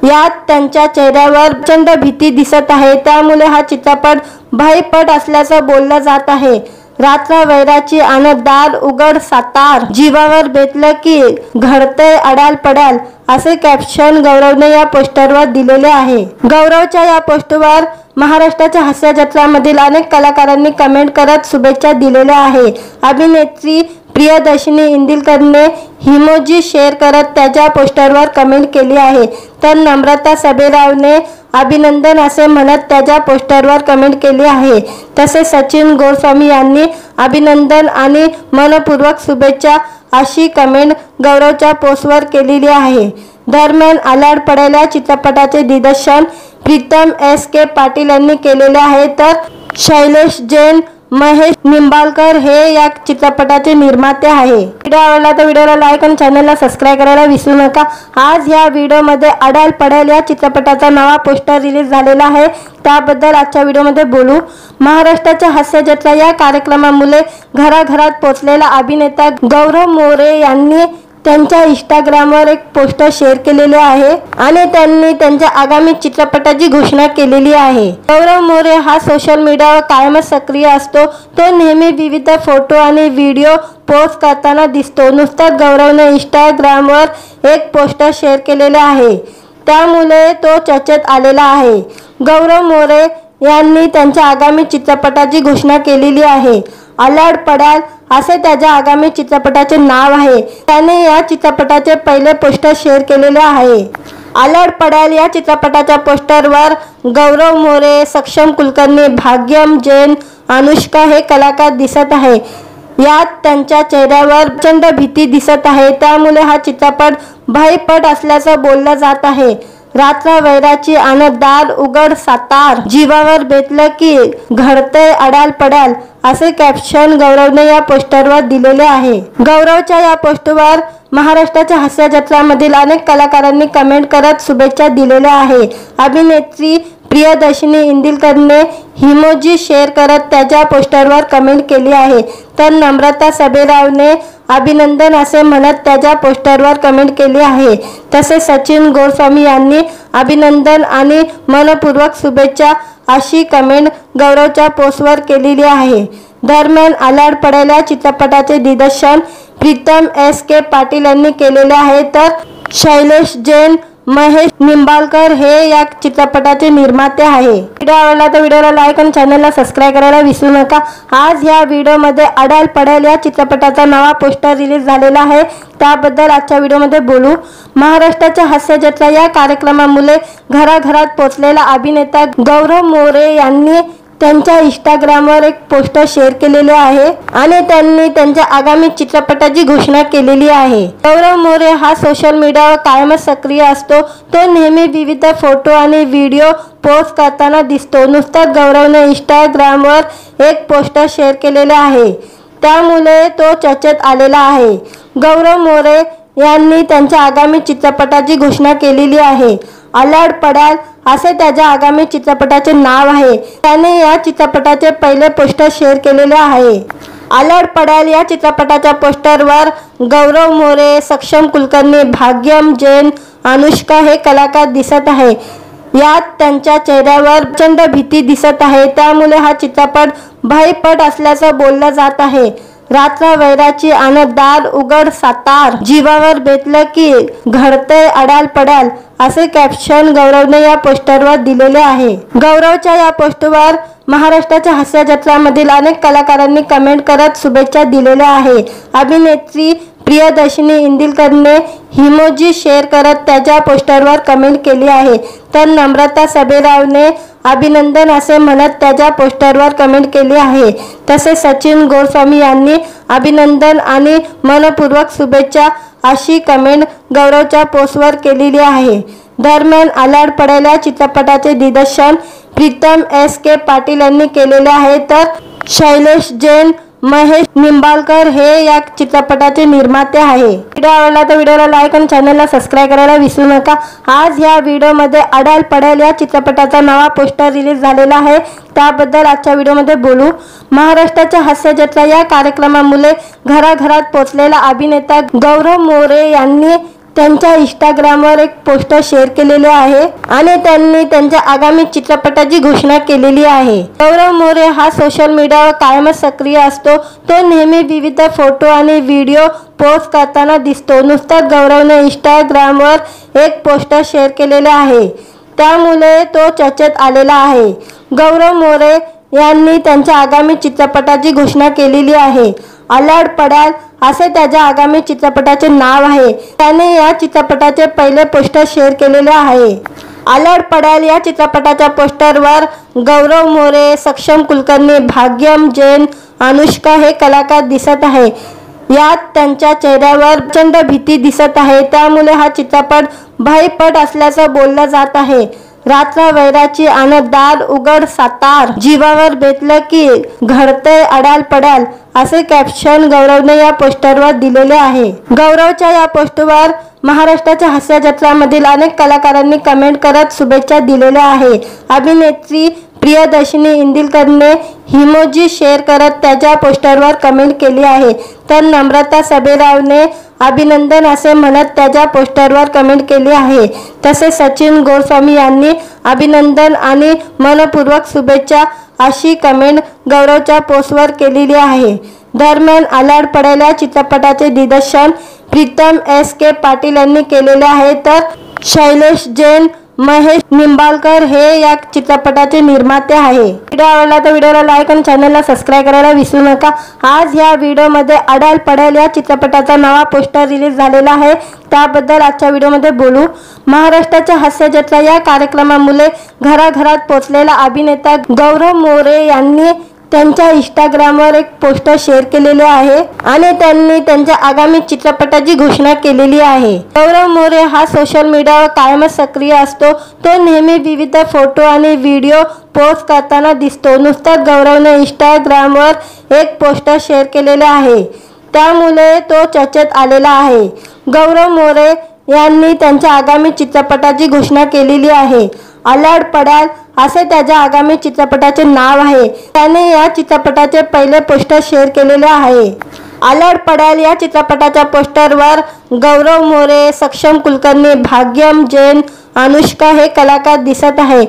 यात त्यांच्या चेहऱ्यावर प्रचंड भीती दिसत आहे, त्यामुळे हा चित्रपट भयपट असल्याचं बोललं जात आहे। रात्र वैराची आणि दार उघड सातार, जीवावर बेतलं की घडतंय अडाल पडाल असे कॅप्शन गौरवने या पोस्टरवर दिलेले आहे। गौरवच्या या पोस्टवर महाराष्ट्राच्या हास्य जत्रामधील अनेक कलाकारांनी कमेंट करत शुभेच्छा दिलेल्या आहे। अभिनेत्री प्रियदर्शनी इंदिलकरने इमोजी शेअर करत त्याच्या पोस्टरवर कमेंट केली आहे, तर नम्रता सबेरावने अभिनंदन असे म्हणत त्याच्या पोस्टरवर कमेंट केली आहे। तसेच सचिन गोस्वामी यांनी अभिनंदन आणि मनपूर्वक शुभेच्छा अशी कमेंट गौरवच्या पोस्टवर केलेली आहे। दरम्यान अलाड पडाल या चित्रपटाचे दिग्दर्शन प्रीतम एस.के. पाटील यांनी केलेले आहे, तर शैलेश जैन, महेश निंबाळकर हे या चित्रपटाचे निर्माते आहे। व्हिडिओ आवडला तर व्हिडिओला लाईक आणि चॅनलला सबस्क्राइब करायला विसरू नका। आज या व्हिडिओमध्ये अडाल पडाल या चित्रपटाचा नवा पोस्टर रिलीज झालेला आहे, त्याबद्दल आजच्या व्हिडिओमध्ये बोलू। महाराष्ट्राच्या हास्य जत्रा या कार्यक्रमामुळे घराघरात पोहोचलेला अभिनेता गौरव मोरे यांनी त्यांच्या इंस्टाग्रामवर एक पोस्टर शेअर केलेले आहे आणि त्यांनी त्यांच्या आगामी चित्रपटाची घोषणा केलेली आहे। गौरव मोरे हा सोशल मीडियावर कायमच सक्रिय असतो। तो नेहमी विविध फोटो आणि व्हिडिओ पोस्ट करताना दिसतो। नुकताच गौरवने इंस्टाग्रामवर एक पोस्टर शेअर केलेले आहे, त्यामुळे तो चर्चेत आलेला आहे। गौरव मोरे यांनी त्यांच्या आगामी चित्रपटाची घोषणा केलेली आहे। अलाड पडाल असे त्याच्या आगामी चित्रपटाचे नाव आहे। त्याने या चित्रपटाचे पहिले पोस्टर शेअर केलेले आहे। अलाड पडाल या चित्रपटाच्या पोस्टरवर गौरव मोरे, सक्षम कुलकर्णी, भाग्यम जैन, अनुष्का हे कलाकार दिसत आहे। यात त्यांच्या चेहऱ्यावर प्रचंड भीती दिसत आहे, त्यामुळे हा चित्रपट भयपट असल्याचं बोललं जात आहे। रात्र वैराची आणि दार उघड सातार, जीवावर बेतलं की घडतंय अडाल पडाल असे कॅप्शन गौरवने या पोस्टरवर दिलेले आहे। गौरवच्या या पोस्टवर महाराष्ट्राच्या हास्य जत्रामधील अनेक कलाकारांनी कमेंट करत शुभेच्छा दिलेल्या आहे। अभिनेत्री प्रियदर्शनी इंदिलकरने इमोजी शेअर करत त्याच्या पोस्टरवर कमेंट केली आहे, तर नम्रता सबेरावने अभिनंदन असे म्हणत त्याच्या पोस्टरवर कमेंट केली आहे। तसेच सचिन गोस्वामी यांनी अभिनंदन आणि मनपूर्वक शुभेच्छा अशी कमेंट गौरवच्या पोस्टवर केलेली आहे। दरम्यान अलाड पडाल या चित्रपटाचे दिग्दर्शन प्रीतम एस.के. पाटील यांनी केलेले आहे, तर शैलेश जैन, महेश निंबाळकर हे या चित्रपटाचे निर्माते आहे। व्हिडिओ आवडला तर व्हिडिओला लाईक आणि चॅनलला सबस्क्राइब करायला विसरू नका। आज या व्हिडिओमध्ये अडाल पडेल या चित्रपटाचा नवा पोस्टर रिलीज झालेला आहे, त्याबद्दल आजच्या व्हिडिओमध्ये बोलू। महाराष्ट्राच्या हास्य जत्रा या कार्यक्रमामुळे घराघरात पोहोचलेला अभिनेता गौरव मोरे यांनी त्यांच्या इंस्टाग्रामवर एक पोस्टर शेअर केलेले आहे आणि त्यांनी त्यांच्या आगामी चित्रपटाची घोषणा केलेली आहे। गौरव मोरे हा सोशल मीडियावर कायमच सक्रिय असतो। तो नेहमी विविध फोटो आणि व्हिडिओ पोस्ट करताना दिसतो। नुकताच गौरवने इंस्टाग्रामवर एक पोस्टर शेअर केलेले आहे, त्यामुळे तो चर्चेत आलेला आहे। गौरव मोरे यांनी त्यांच्या आगामी चित्रपटाची घोषणा केलेली आहे। अडाल पडेल असे त्याच्या आगामी चित्रपटाचे नाव आहे। त्याने या चित्रपटाचे पहिले पोस्टर शेअर केलेले आहे। अडाल पडेल या चित्रपटाच्या पोस्टरवर गौरव मोरे, सक्षम कुलकर्णी, भाग्यम जैन, अनुष्का हे कलाकार दिसत आहे। यात त्यांच्या चेहऱ्यावर प्रचंड भीती दिसत आहे, त्यामुळे हा चित्रपट भयपट असल्याचं बोललं जात आहे। रात्र वैराची आणि दार उघड सातार, जीवावर बेतलं की घडते अडाल पडेल असे कॅप्शन गौरवने या पोस्टरवर दिलेले आहे। गौरवच्या या पोस्टवर महाराष्ट्राच्या हास्य जत्रामधील अनेक कलाकारांनी कमेंट करत शुभेच्छा दिलेल्या आहे। अभिनेत्री प्रियदर्शनी इंदिलकरने इमोजी शेअर करत त्याच्या पोस्टरवर कमेंट केली आहे, तर नम्रता सबेरावने अभिनंदन असे म्हणत त्याच्या पोस्टरवर कमेंट केली आहे। तसेच सचिन गोस्वामी यांनी अभिनंदन आणि मनपूर्वक शुभेच्छा अशी कमेंट गौरवच्या पोस्टवर केलेली आहे। दरम्यान अडाल पडेल या चित्रपटाचे दिग्दर्शन प्रीतम एस.के. पाटील यांनी केलेले आहे, तर शैलेश जैन, महेश निंबाळकर हे या चित्रपटाचे निर्माते आहे। व्हिडिओ आवडला तर व्हिडिओला लाईक आणि चॅनलला सबस्क्राइब करायला विसरू नका। आज या व्हिडिओमध्ये अडाल पडेल या चित्रपटाचा नवा पोस्टर रिलीज झालेला आहे, त्याबद्दल आजच्या व्हिडिओमध्ये बोलू। महाराष्ट्राच्या हास्य जत्रा या कार्यक्रमामुळे घराघरात पोहोचलेला अभिनेता गौरव मोरे यांनी त्यांच्या इंस्टाग्रामवर एक पोस्टर शेअर केलेले आहे आणि त्यांनी त्यांच्या आगामी चित्रपटाची घोषणा केलेली आहे। गौरव मोरे हा सोशल मीडियावर कायमच सक्रिय असतो। तो नेहमी विविध फोटो आणि व्हिडिओ पोस्ट करताना दिसतो। नुकताच गौरवने इंस्टाग्रामवर एक पोस्टर शेअर केलेले आहे, त्यामुळे तो चर्चेत आलेला आहे। गौरव मोरे यांनी त्यांच्या आगामी चित्रपटाची घोषणा केलेली आहे। अडाल पडेल असे त्याच्या आगामी चित्रपटाचे नाव आहे। त्याने या चित्रपटाचे पहिले पोस्टर शेअर केलेले आहे। अडाल पडेल या चित्रपटाच्या पोस्टरवर गौरव मोरे, सक्षम कुलकर्णी, भाग्यम जैन, अनुष्का हे कलाकार दिसत आहे। यात त्यांच्या चेहऱ्यावर प्रचंड भीती दिसत आहे, त्यामुळे हा चित्रपट भयपट असल्याचं बोललं जात आहे। रात्र वैराची आणि दार उघड सातार, जीवावर बेतलं की घडते अडाल पडेल असे कॅप्शन गौरवने या पोस्टरवर दिलेले आहे। गौरवच्या या पोस्टवर महाराष्ट्राच्या हास्य जत्रामधील अनेक कलाकारांनी कमेंट करत शुभेच्छा दिलेल्या आहे। अभिनेत्री प्रियदर्शनी इंदिलकरने इमोजी शेअर करत त्याच्या पोस्टरवर कमेंट केली आहे, तर नम्रता सबेरावने अभिनंदन असे म्हणत त्याच्या पोस्टरवर कमेंट केली आहे। तसेच सचिन गोस्वामी यांनी अभिनंदन आणि मनपूर्वक शुभेच्छा अशी कमेंट गौरवच्या पोस्टवर केलेली आहे। दरम्यान अडाल पडेल या चित्रपटाचे दिग्दर्शन प्रीतम एस.के. पाटील यांनी केलेले आहे, तर शैलेश जैन, महेश निंबाळकर हे या चित्रपटाचे निर्माते आहे। व्हिडिओ आवडला तर व्हिडिओला लाईक आणि चॅनलला सबस्क्राइब करायला विसरू नका। आज या व्हिडिओमध्ये अडाल पडेल या चित्रपटाचा नवा पोस्टर रिलीज झालेला आहे, त्याबद्दल आजच्या व्हिडिओमध्ये बोलू। महाराष्ट्राच्या हास्य जत्रा या कार्यक्रमामुळे घराघरात पोहोचलेला अभिनेता गौरव मोरे यांनी त्यांच्या इंस्टाग्रामवर एक पोस्टर शेअर केलेले आहे आणि त्यांनी त्यांच्या आगामी चित्रपटाची घोषणा केलेली आहे। गौरव मोरे हा सोशल मीडियावर कायमच सक्रिय असतो। तो नेहमी विविध फोटो आणि व्हिडिओ पोस्ट करताना दिसतो। नुकताच गौरवने इंस्टाग्रामवर एक पोस्टर शेअर केलेले आहे, त्यामुळे तो चर्चेत आलेला आहे। गौरव मोरे यांनी त्यांच्या आगामी चित्रपटाची घोषणा केलेली आहे। अडाल पडेल असे त्याच्या आगामी चित्रपटाचे नाव आहे। त्याने या चित्रपटाचे पहिले पोस्टर शेअर केलेले आहे। अडाल पडेल या चित्रपटाच्या पोस्टरवर गौरव मोरे, सक्षम कुलकर्णी, भाग्यम जैन, अनुष्का हे कलाकार दिसत आहे।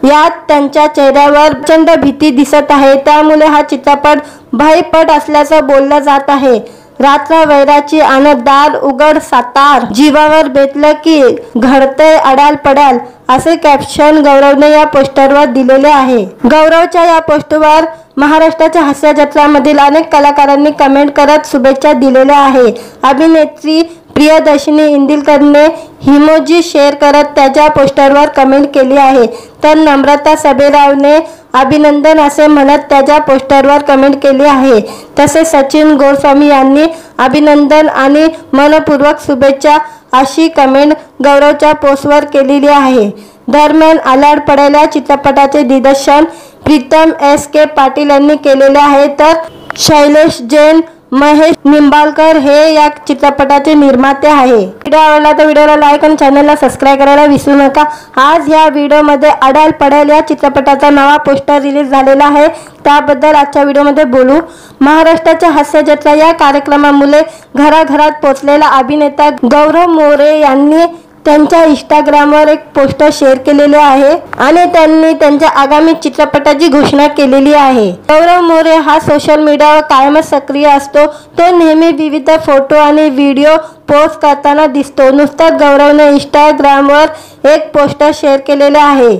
यात त्यांच्या चेहऱ्यावर प्रचंड भीती दिसत आहे, त्यामुळे हा चित्रपट भयपट असल्याचं बोललं जात आहे। रात्र वैराची आणत दार उघड सातार, जीवावर बेतलं की घडतंय अडाल पडाल, असे कॅप्शन गौरवने या पोस्टरवर दिलेले आहे। गौरवच्या या पोस्टवर महाराष्ट्राच्या हास्य जत्रामधील अनेक कलाकारांनी कमेंट करत शुभेच्छा दिलेल्या आहे। अभिनेत्री प्रियदर्शनी इंदिलकरने इमोजी शेअर करत त्याच्या पोस्टरवर कमेंट केली आहे, तर नम्रता सबेरावने अभिनंदन असे म्हणत त्याच्या पोस्टरवर कमेंट केली आहे। तसेच सचिन गोस्वामी यांनी अभिनंदन आणि मनपूर्वक शुभेच्छा अशी कमेंट गौरवच्या पोस्टवर केलेली आहे। दरम्यान आलाड पडेल या चित्रपटाचे दिग्दर्शन प्रीतम S.K. पाटील यांनी केलेले आहे, तर शैलेश जैन, महेश निंबाळकर हे या चित्रपटाचे निर्माते आहे। व्हिडिओ आवडला तर व्हिडिओला लाईक आणि चॅनलला सबस्क्राइब करायला विसरू नका। आज या व्हिडिओमध्ये अडाल पडेल या चित्रपटाचा नवा पोस्टर रिलीज झालेला आहे, त्याबद्दल आजच्या व्हिडिओमध्ये बोलू। महाराष्ट्राच्या हास्य जत्रा या कार्यक्रमामुळे घराघरात पोहोचलेला अभिनेता गौरव मोरे यांनी त्यांच्या इंस्टाग्रामवर एक पोस्टर शेअर केलेले आहे आणि त्यांनी त्यांच्या आगामी चित्रपटाची घोषणा केलेली आहे। गौरव मोरे हा सोशल मीडियावर कायमच सक्रिय असतो। तो नेहमी विविध फोटो आणि व्हिडिओ पोस्ट करताना दिसतो। नुकताच गौरवने इंस्टाग्रामवर एक पोस्टर शेअर केलेले आहे,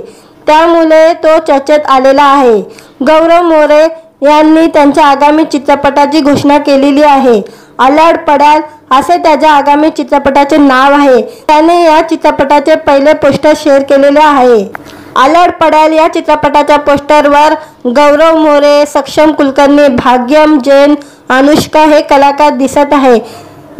त्यामुळे तो चर्चेत आलेला आहे। गौरव मोरे यांनी त्यांच्या आगामी चित्रपटाची घोषणा केलेली आहे। आलाड पडाल असे त्याच्या आगामी चित्रपटाचे नाव आहे। त्याने या चित्रपटाचे पहिले पोस्टर शेअर केलेले आहे। आलाड पडाल या चित्रपटाच्या पोस्टरवर गौरव मोरे, सक्षम कुलकर्णी, भाग्यम जैन, अनुष्का हे कलाकार दिसत आहे।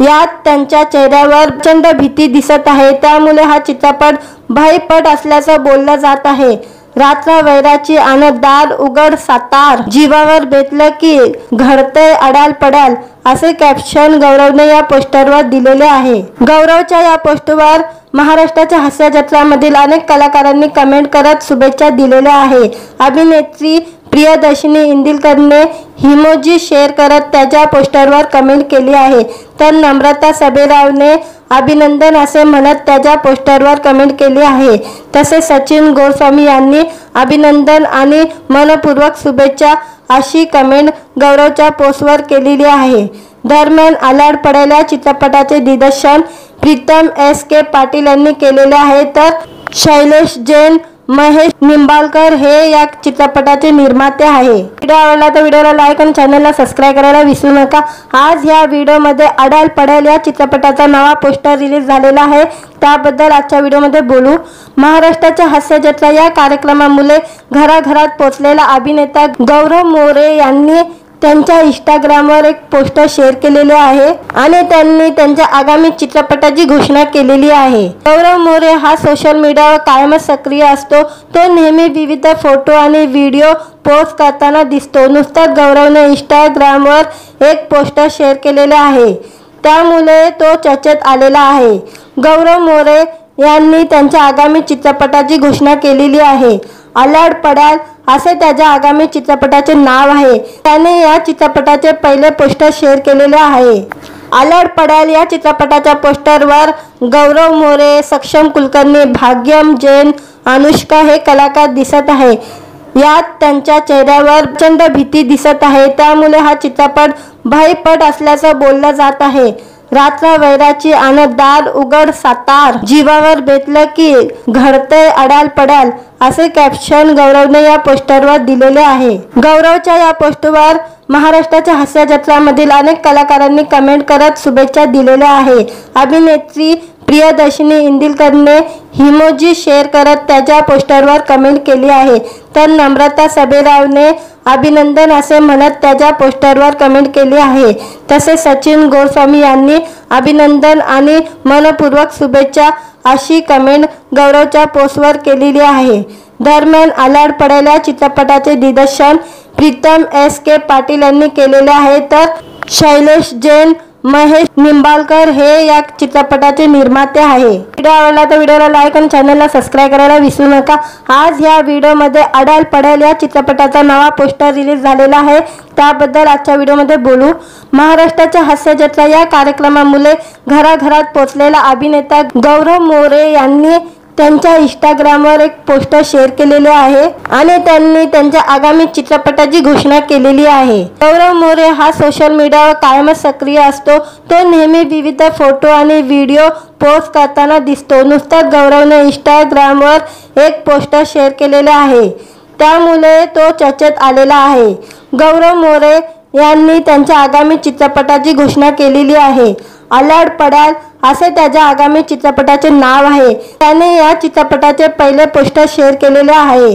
यात त्यांच्या चेहऱ्यावर प्रचंड भीती दिसत आहे, त्यामुळे हा चित्रपट भयपट असल्याचं बोललं जात आहे। रात्र वैराची आणत दार उघड सातार, जीवावर बेतलं की घडतंय अडाल पडाल, असे कॅप्शन गौरवने या पोस्टरवर दिलेले आहे। गौरवच्या या पोस्टवर महाराष्ट्राच्या हास्य जत्रामधील अनेक कलाकारांनी कमेंट करत शुभेच्छा दिलेल्या आहे। अभिनेत्री प्रियदर्शनी इंदिलकरने इमोजी शेअर करत त्याच्या पोस्टरवर कमेंट केली आहे, तर नम्रता सबेरावने अभिनंदन असे म्हणत त्याच्या पोस्टरवर कमेंट केली आहे। तसेच सचिन गोस्वामी यांनी अभिनंदन आणि मनपूर्वक शुभेच्छा अशी कमेंट गौरवच्या पोस्टवर केलेली आहे। दरम्यान आलाड पडेल या चित्रपटाचे दिग्दर्शन प्रीतम S.K. पाटील यांनी केलेले आहे, तर शैलेश जैन, महेश निंबाळकर हे या चित्रपटाचे निर्माते आहे। व्हिडिओ आवडला तर व्हिडिओला लाईक आणि चॅनलला सबस्क्राइब करायला विसरू नका। आज या व्हिडिओमध्ये अडाल पडेल या चित्रपटाचा नवा पोस्टर रिलीज झालेला आहे, त्याबद्दल आजच्या व्हिडिओमध्ये बोलू। महाराष्ट्राच्या हास्य जत्रा या कार्यक्रमामुळे घराघरात पोहोचलेला अभिनेता गौरव मोरे यांनी त्यांच्या इंस्टाग्रामवर एक पोस्टर शेअर केलेले आहे आणि त्यांनी त्यांच्या आगामी चित्रपटाची घोषणा केलेली आहे। गौरव मोरे हा सोशल मीडियावर कायमच सक्रिय असतो। तो नेहमी विविध फोटो आणि व्हिडिओ पोस्ट करताना दिसतो। नुकताच गौरवने इंस्टाग्रामवर एक पोस्टर शेअर केलेले आहे, त्यामुळे तो चर्चेत आलेला आहे। गौरव मोरे यांनी त्यांच्या आगामी चित्रपटाची घोषणा केलेली आहे। आलाड पडाल असे त्याच्या आगामी चित्रपटाचे नाव आहे। त्याने या चित्रपटाचे पहिले पोस्टर शेअर केलेले आहे। आलाड पडाल या चित्रपटाच्या पोस्टरवर गौरव मोरे, सक्षम कुलकर्णी, भाग्यम जैन, अनुष्का हे कलाकार दिसत आहे। यात त्यांच्या चेहऱ्यावर प्रचंड भीती दिसत आहे, त्यामुळे हा चित्रपट भयपट असल्याचं बोललं जात आहे। रात्र वैराची आणत दार उघड सातार, जीवावर बेतलं की घडतंय अडाल पडाल, असे कॅप्शन गौरवने या पोस्टरवर दिलेले आहे। गौरवच्या या पोस्टवर महाराष्ट्राच्या हास्य जत्रामधील अनेक कलाकारांनी कमेंट करत शुभेच्छा दिलेल्या आहे। अभिनेत्री प्रियदर्शनी इंदिलकरने इमोजी शेअर करत त्याच्या पोस्टरवर कमेंट केली आहे, तर नम्रता सबेरावने अभिनंदन असे म्हणत त्याच्या पोस्टरवर कमेंट केली आहे। तसेच सचिन गोस्वामी यांनी अभिनंदन आणि मनपूर्वक शुभेच्छा अशी कमेंट गौरवच्या पोस्टवर केलेली आहे। दरम्यान आलाड पडेल या चित्रपटाचे दिग्दर्शन प्रीतम S.K. पाटील यांनी केलेले आहे, तर शैलेश जैन, महेश निंबाळकर हे या चित्रपटाचे निर्माते आहे। व्हिडिओ आवडला तर व्हिडिओला लाईक आणि चॅनलला सबस्क्राइब करायला विसरू नका। आज या व्हिडिओमध्ये अडाल पडेल या चित्रपटाचा नवा पोस्टर रिलीज झालेला आहे, त्याबद्दल आजच्या व्हिडिओमध्ये बोलू। महाराष्ट्राच्या हास्य जत्रा या कार्यक्रमामुळे घराघरात पोहोचलेला अभिनेता गौरव मोरे यांनी त्यांच्या इंस्टाग्रामवर एक पोस्टर शेअर केलेले आहे आणि त्यांनी त्यांच्या आगामी चित्रपटाची घोषणा केलेली आहे। गौरव मोरे हा सोशल मीडियावर कायमच सक्रिय असतो। तो नेहमी विविध फोटो आणि व्हिडिओ पोस्ट करताना दिसतो। नुकताच गौरवने इंस्टाग्रामवर एक पोस्टर शेअर केलेले आहे, त्यामुळे तो चर्चेत आलेला आहे। गौरव मोरे यांनी त्यांच्या आगामी चित्रपटाची घोषणा केलेली आहे। अलाड पडाल असे त्याच्या आगामी चित्रपटाचे नाव आहे। त्याने या चित्रपटाचे पहिले पोस्टर शेअर केलेले आहे।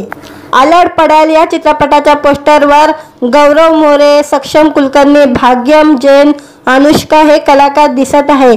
अलाड पडाल या चित्रपटाच्या पोस्टरवर गौरव मोरे, सक्षम कुलकर्णी, भाग्यम जैन, अनुष्का हे कलाकार दिसत आहे।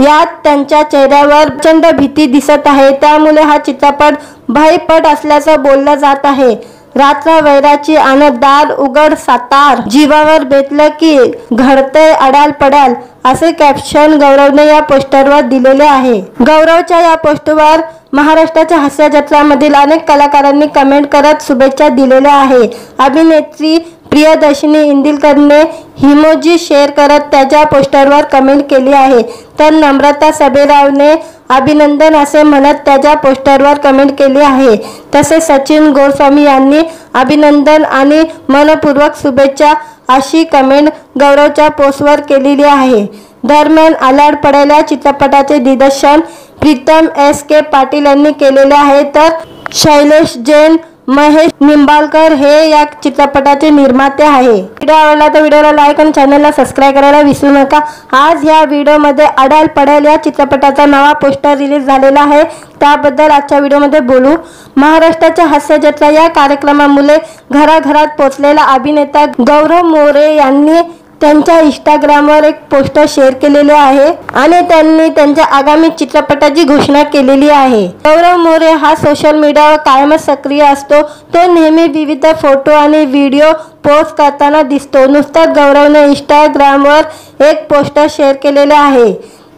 यात त्यांच्या चेहऱ्यावर प्रचंड भीती दिसत आहे, त्यामुळे हा चित्रपट भयपट असल्याचं बोललं जात आहे। रात्र वैराची आणि दार उघड सातार, जीवावर बेतलं की घडतंय अडाल पडाल असे कॅप्शन गौरवने या पोस्टरवर दिलेले आहे। गौरवच्या या पोस्टवर महाराष्ट्राच्या हास्य जत्रामधील अनेक कलाकारांनी कमेंट करत शुभेच्छा दिलेल्या आहे। अभिनेत्री प्रियदर्शनी इंदिलकरने इमोजी शेअर करत त्याच्या पोस्टरवर कमेंट केली आहे, तर नम्रता सबेरावने अभिनंदन असे म्हणत त्याच्या पोस्टरवर कमेंट केली आहे। तसेच सचिन गोस्वामी यांनी अभिनंदन आणि मनपूर्वक शुभेच्छा अशी कमेंट गौरवच्या पोस्टवर केलेली आहे। दरम्यान अलाड पडाल या चित्रपटाचे दिग्दर्शन प्रीतम S.K. पाटील यांनी केलेले आहे, तर शैलेश जैन, महेश निंबाळकर हे या चित्रपटाचे निर्माते आहे। व्हिडिओ आवडला तर व्हिडिओला लाईक आणि चॅनलला सबस्क्राइब करायला विसरू नका। आज या व्हिडिओमध्ये अडाल पडाल या चित्रपटाचा नवा पोस्टर रिलीज झालेला आहे, त्याबद्दल आजच्या व्हिडिओमध्ये बोलू। महाराष्ट्राच्या हास्य जत्रा या कार्यक्रमामुळे घराघरात पोहोचलेला अभिनेता गौरव मोरे यांनी त्यांच्या इंस्टाग्रामवर एक पोस्टर शेअर केलेले आहे आणि त्यांनी त्यांच्या आगामी चित्रपटाची घोषणा केलेली आहे। गौरव मोरे हा सोशल मीडियावर कायमच सक्रिय असतो। तो नेहमी विविध फोटो आणि व्हिडिओ पोस्ट करताना दिसतो। नुकताच गौरवने इंस्टाग्रामवर एक पोस्टर शेअर केलेले आहे,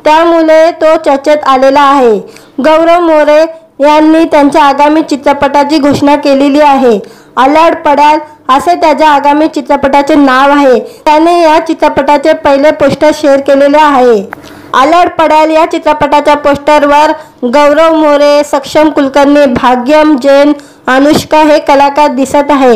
त्यामुळे तो चर्चेत आलेला आहे। गौरव मोरे यांनी त्यांच्या आगामी चित्रपटाची घोषणा केलेली आहे। अलाड पडाल असे त्याच्या आगामी चित्रपटाचे नाव आहे। त्याने या चित्रपटाचे पहिले पोस्टर शेअर केलेले आहे। अलाड पडाल या चित्रपटाच्या पोस्टरवर गौरव मोरे, सक्षम कुलकर्णी, भाग्यम जैन, अनुष्का हे कलाकार दिसत आहे।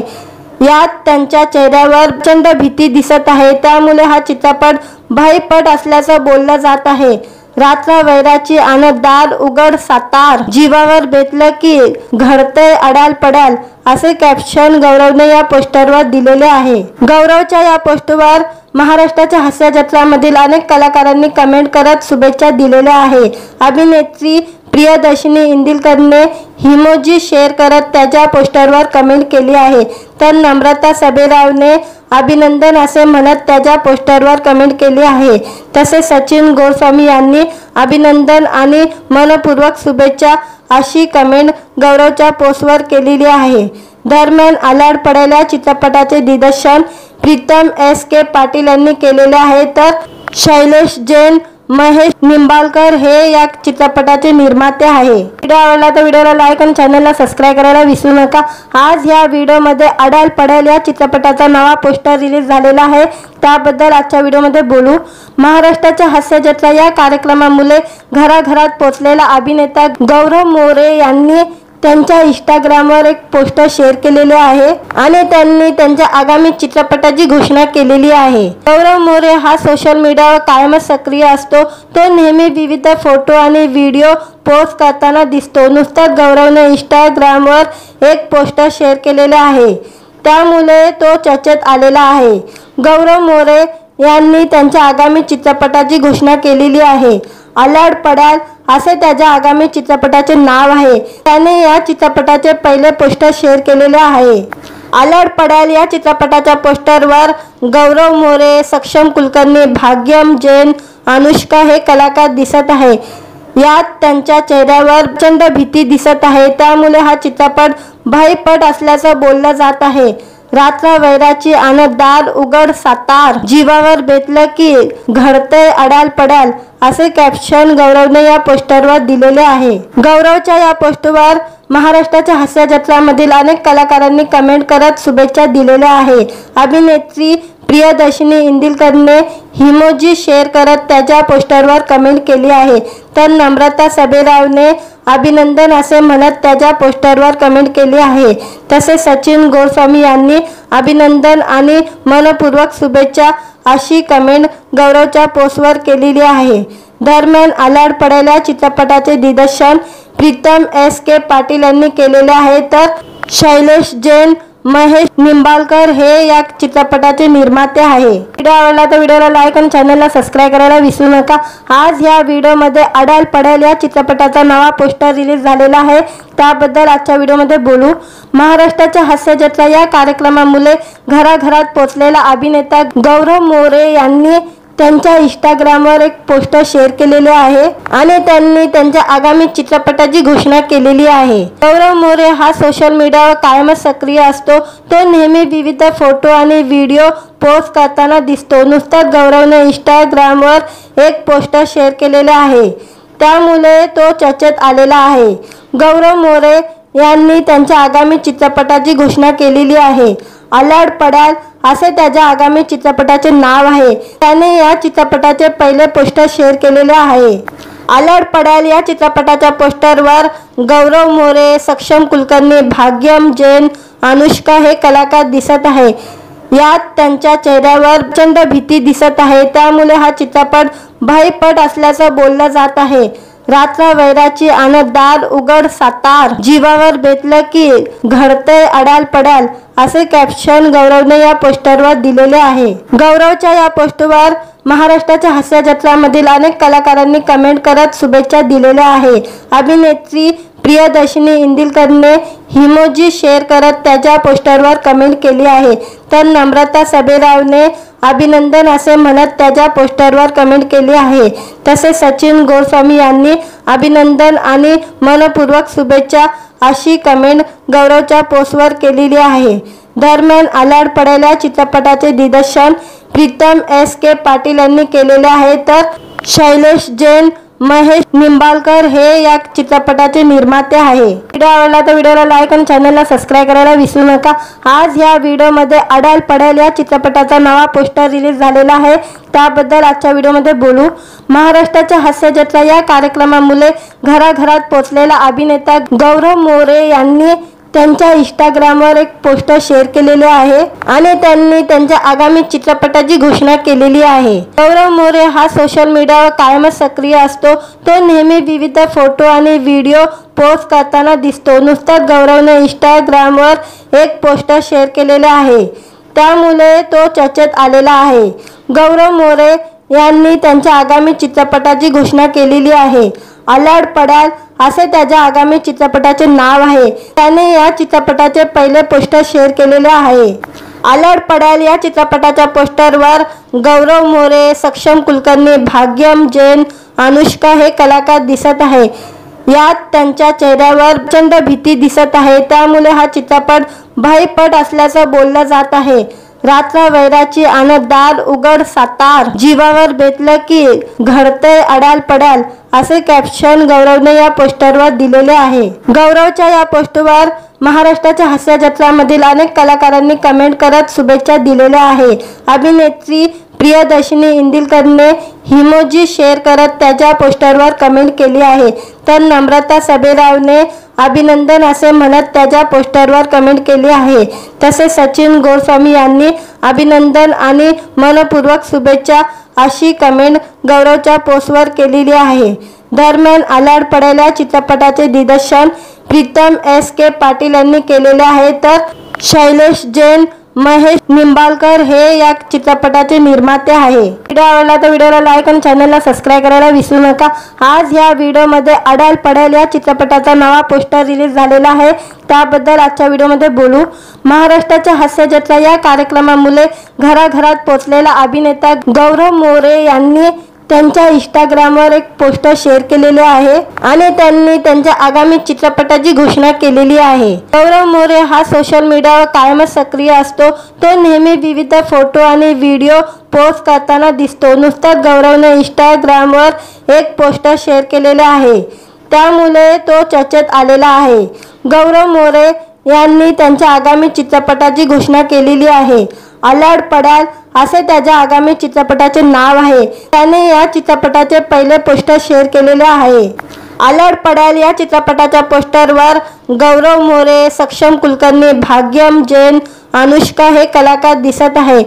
यात त्यांच्या चेहऱ्यावर प्रचंड भीती दिसत आहे, त्यामुळे हा चित्रपट भयपट असल्याचं बोललं जात आहे। रात्र वैराची आणि दार उघड सातार, जीवावर बेतलं की घडतंय अडाल पडाल असे कॅप्शन गौरवने या पोस्टरवर दिलेले आहे। गौरवच्या या पोस्टवर महाराष्ट्राच्या हास्य जत्रामधील अनेक कलाकारांनी कमेंट करत शुभेच्छा दिलेल्या आहे। अभिनेत्री प्रियदर्शनी इंदिलकरने इमोजी शेअर करत त्याच्या पोस्टरवर कमेंट केली आहे, तर नम्रता सबेरावने अभिनंदन असे म्हणत त्याच्या पोस्टरवर कमेंट केली आहे। तसेच सचिन गोस्वामी यांनी अभिनंदन आणि मनपूर्वक शुभेच्छा अशी कमेंट गौरवच्या पोस्टवर केलेली आहे। दरम्यान अलाड पडाल या चित्रपटाचे दिग्दर्शन प्रीतम S.K. पाटील यांनी केलेले आहे, तर शैलेश जैन, महेश निंबाळकर हे या चित्रपटाचे निर्माते आहे। व्हिडिओ आवडला तर व्हिडिओला लाईक आणि चॅनलला सबस्क्राइब करायला विसरू नका। आज या व्हिडिओमध्ये अडाल पडाल या चित्रपटाचा नवा पोस्टर रिलीज झालेला आहे, त्याबद्दल आजच्या व्हिडिओमध्ये बोलू। महाराष्ट्राच्या हास्य जत्रा या कार्यक्रमामुळे घराघरात पोहोचलेला अभिनेता गौरव मोरे यांनी त्यांच्या इंस्टाग्रामवर एक पोस्टर शेअर केलेले आहे आणि त्यांनी त्यांच्या आगामी चित्रपटाची घोषणा केलेली आहे। गौरव मोरे हा सोशल मीडियावर कायमच सक्रिय असतो। तो नेहमी विविध फोटो आणि व्हिडिओ पोस्ट करताना दिसतो। नुकताच गौरवने इंस्टाग्रामवर एक पोस्टर शेअर केलेले आहे, त्यामुळे तो चर्चेत आलेला आहे। गौरव मोरे यांनी त्यांच्या आगामी चित्रपटाची घोषणा केलेली आहे। अलाड पडाल असे त्याच्या आगामी चित्रपटाचे नाव आहे। त्याने या चित्रपटाचे पहिले पोस्टर शेअर केलेले आहे। अलाड पडाल या चित्रपटाच्या पोस्टरवर गौरव मोरे, सक्षम कुलकर्णी, भाग्यम जैन, अनुष्का हे कलाकार दिसत आहे। यात त्यांच्या चेहऱ्यावर प्रचंड भीती दिसत आहे, त्यामुळे हा चित्रपट भयपट असल्याचं बोललं जात आहे। रात्र वैराची आणि दार उघड सातार, जीवावर बेतलं की घडतंय अडाल पडाल असे कॅप्शन गौरवने या पोस्टरवर दिलेले आहे। गौरवच्या या पोस्टवर महाराष्ट्राच्या हास्य जत्रामधील अनेक कलाकारांनी कमेंट करत शुभेच्छा दिलेल्या आहे। अभिनेत्री प्रियदर्शनी इंदिलकरने इमोजी शेअर करत त्याच्या पोस्टरवर कमेंट केली आहे। तर नम्रता सबेरावने अभिनंदन असे म्हणत त्याच्या पोस्टरवर कमेंट केली आहे। तसेच सचिन गोस्वामी यांनी अभिनंदन आणि मनपूर्वक शुभेच्छा अशी कमेंट गौरवच्या पोस्टवर केलेली आहे। दरम्यान आलाड पडेल चित्रपटाचे दिग्दर्शन प्रीतम S.K. पाटील यांनी केलेले आहे। तर शैलेश जैन, महेश निंबाळकर हे या चित्रपटाचे निर्माते आहे। व्हिडिओ आवडला तर व्हिडिओला लाईक आणि चॅनलला सबस्क्राइब करायला विसरू नका। आज या व्हिडिओमध्ये अडाल पडेल या चित्रपटाचा नवा पोस्टर रिलीज झालेला आहे, त्याबद्दल आजच्या व्हिडिओमध्ये बोलू। महाराष्ट्राच्या हास्य जत्रा या कार्यक्रमामुळे घराघरात पोहोचलेला अभिनेता गौरव मोरे यांनी त्यांच्या इंस्टाग्रामवर एक पोस्टर शेअर केलेले आहे आणि त्यांनी त्यांच्या आगामी चित्रपटाची घोषणा केलेली आहे। गौरव मोरे हा सोशल मीडियावर कायमच सक्रिय असतो। तो नेहमी विविध फोटो आणि व्हिडिओ पोस्ट करताना दिसतो। नुकताच गौरवने इंस्टाग्रामवर एक पोस्टर शेअर केलेले आहे, त्यामुळे तो चर्चेत आलेला आहे। गौरव मोरे यांनी त्यांच्या आगामी चित्रपटाची घोषणा केलेली आहे। आलाड पडेल असे त्याच्या आगामी चित्रपटाचे नाव आहे। त्याने या चित्रपटाचे पहिले पोस्टर शेअर केलेले आहे। आलाड पडेल या चित्रपटाच्या पोस्टरवर गौरव मोरे, सक्षम कुलकर्णी, भाग्यम जैन, अनुष्का हे कलाकार दिसत आहे। यात त्यांच्या चेहऱ्यावर प्रचंड भीती दिसत आहे, त्यामुळे हा चित्रपट भयपट असल्याचं बोललं जात आहे। रात्र वैराची आणि दार उघड सातार, जीवावर बेतलं की घडतंय अडाल पडेल असे कॅप्शन गौरवने या पोस्टरवर दिलेले आहे। गौरवच्या या पोस्टवर महाराष्ट्राच्या हास्य जत्रामधील अनेक कलाकारांनी कमेंट करत शुभेच्छा दिलेल्या आहे। अभिनेत्री प्रियदर्शनी इंदिलकरने इमोजी शेअर करत त्याच्या पोस्टरवर कमेंट केली आहे। तर नम्रता सबेरावने अभिनंदन असे म्हणत त्याच्या पोस्टरवर कमेंट केली आहे। तसेच सचिन गोस्वामी यांनी अभिनंदन आणि मनपूर्वक शुभेच्छा अशी कमेंट गौरवच्या पोस्टवर केलेली आहे। दरम्यान आलाड पडेल चित्रपटाचे दिग्दर्शन प्रीतम S.K. पाटील यांनी केलेले आहे। तर शैलेश जैन, महेश निंबाळकर हे या चित्रपटाचे निर्माते आहे। व्हिडिओ आवडला तर व्हिडिओला लाईक आणि चॅनलला सबस्क्राइब करायला विसरू नका। आज या व्हिडिओमध्ये अडाल पडेल या चित्रपटाचा नवा पोस्टर रिलीज झालेला आहे, त्याबद्दल आजच्या व्हिडिओमध्ये बोलू। महाराष्ट्राच्या हास्य जत्रा या कार्यक्रमामुळे घराघरात पोहोचलेला अभिनेता गौरव मोरे यांनी त्यांच्या इंस्टाग्रामवर एक पोस्टर शेअर केलेले आहे आणि त्यांनी त्यांच्या आगामी चित्रपटाची घोषणा केलेली आहे। गौरव मोरे हा सोशल मीडियावर कायमच सक्रिय असतो। तो नेहमी विविध फोटो आणि व्हिडिओ पोस्ट करताना दिसतो। नुकताच गौरवने इंस्टाग्रामवर एक पोस्टर शेअर केलेले आहे, त्यामुळे तो चर्चेत आलेला आहे। गौरव मोरे यांनी त्यांच्या आगामी चित्रपटाची घोषणा केलेली आहे। आलाड पडेल असे त्याच्या आगामी चित्रपटाचे नाव आहे। त्याने या चित्रपटाचे पहिले पोस्टर शेअर केलेले आहे। आलाड पडेल या चित्रपटाच्या पोस्टरवर गौरव मोरे, सक्षम कुलकर्णी, भाग्यम जैन, अनुष्का हे कलाकार दिसत आहे। यात त्यांच्या चेहऱ्यावर प्रचंड भीती दिसत आहे, त्यामुळे हा चित्रपट भयपट असल्याचं बोललं जात आहे। रात्र वैराची आणि दार उघड सातार, जीवावर बेतलं की घडतंय अडाल पडेल असे कॅप्शन गौरवने या पोस्टरवर दिलेले आहे। गौरवच्या या पोस्टवर महाराष्ट्राच्या हास्य जत्रामधील अनेक कलाकारांनी कमेंट करत शुभेच्छा दिलेल्या आहे। अभिनेत्री प्रियदर्शनी इंदिलकरने इमोजी शेअर करत त्याच्या पोस्टरवर कमेंट केली आहे। तर नम्रता सबेरावने अभिनंदन असे म्हणत त्याच्या पोस्टरवर कमेंट केली आहे। तसेच सचिन गोस्वामी यांनी अभिनंदन आणि मनपूर्वक शुभेच्छा अशी कमेंट गौरवच्या पोस्टवर केलेली आहे। दरम्यान आलाड पडेल चित्रपटाचे दिग्दर्शन प्रीतम S.K. पाटील यांनी केलेले आहे। तर शैलेश जैन, महेश निंबाळकर हे या चित्रपटाचे निर्माते आहे। व्हिडिओ आवडला तर व्हिडिओला लाईक आणि चॅनलला सबस्क्राइब करायला विसरू नका। आज या व्हिडिओमध्ये अडाल पडेल या चित्रपटाचा नवा पोस्टर रिलीज झालेला आहे, त्याबद्दल आजच्या व्हिडिओमध्ये बोलू। महाराष्ट्राच्या हास्य जत्रा या कार्यक्रमामुळे घराघरात पोहोचलेला अभिनेता गौरव मोरे यांनी त्यांच्या इंस्टाग्रामवर एक पोस्टर शेअर केलेले आहे आणि त्यांनी त्यांच्या आगामी चित्रपटाची घोषणा केलेली आहे। गौरव मोरे हा सोशल मीडियावर कायमच सक्रिय असतो। तो नेहमी विविध फोटो आणि व्हिडिओ पोस्ट करताना दिसतो। नुकताच गौरवने इंस्टाग्रामवर एक पोस्टर शेअर केलेले आहे, त्यामुळे तो चर्चेत आलेला आहे। गौरव मोरे यांनी त्यांच्या आगामी चित्रपटाची घोषणा केलेली आहे। अलाड पडाल असे त्याच्या आगामी चित्रपटाचे नाव आहे। त्याने या चित्रपटाचे पहिले पोस्टर शेअर केलेले आहे। अलाड पडाल या चित्रपटाच्या पोस्टरवर गौरव मोरे, सक्षम कुलकर्णी, भाग्यम जैन, अनुष्का हे कलाकार दिसत आहे।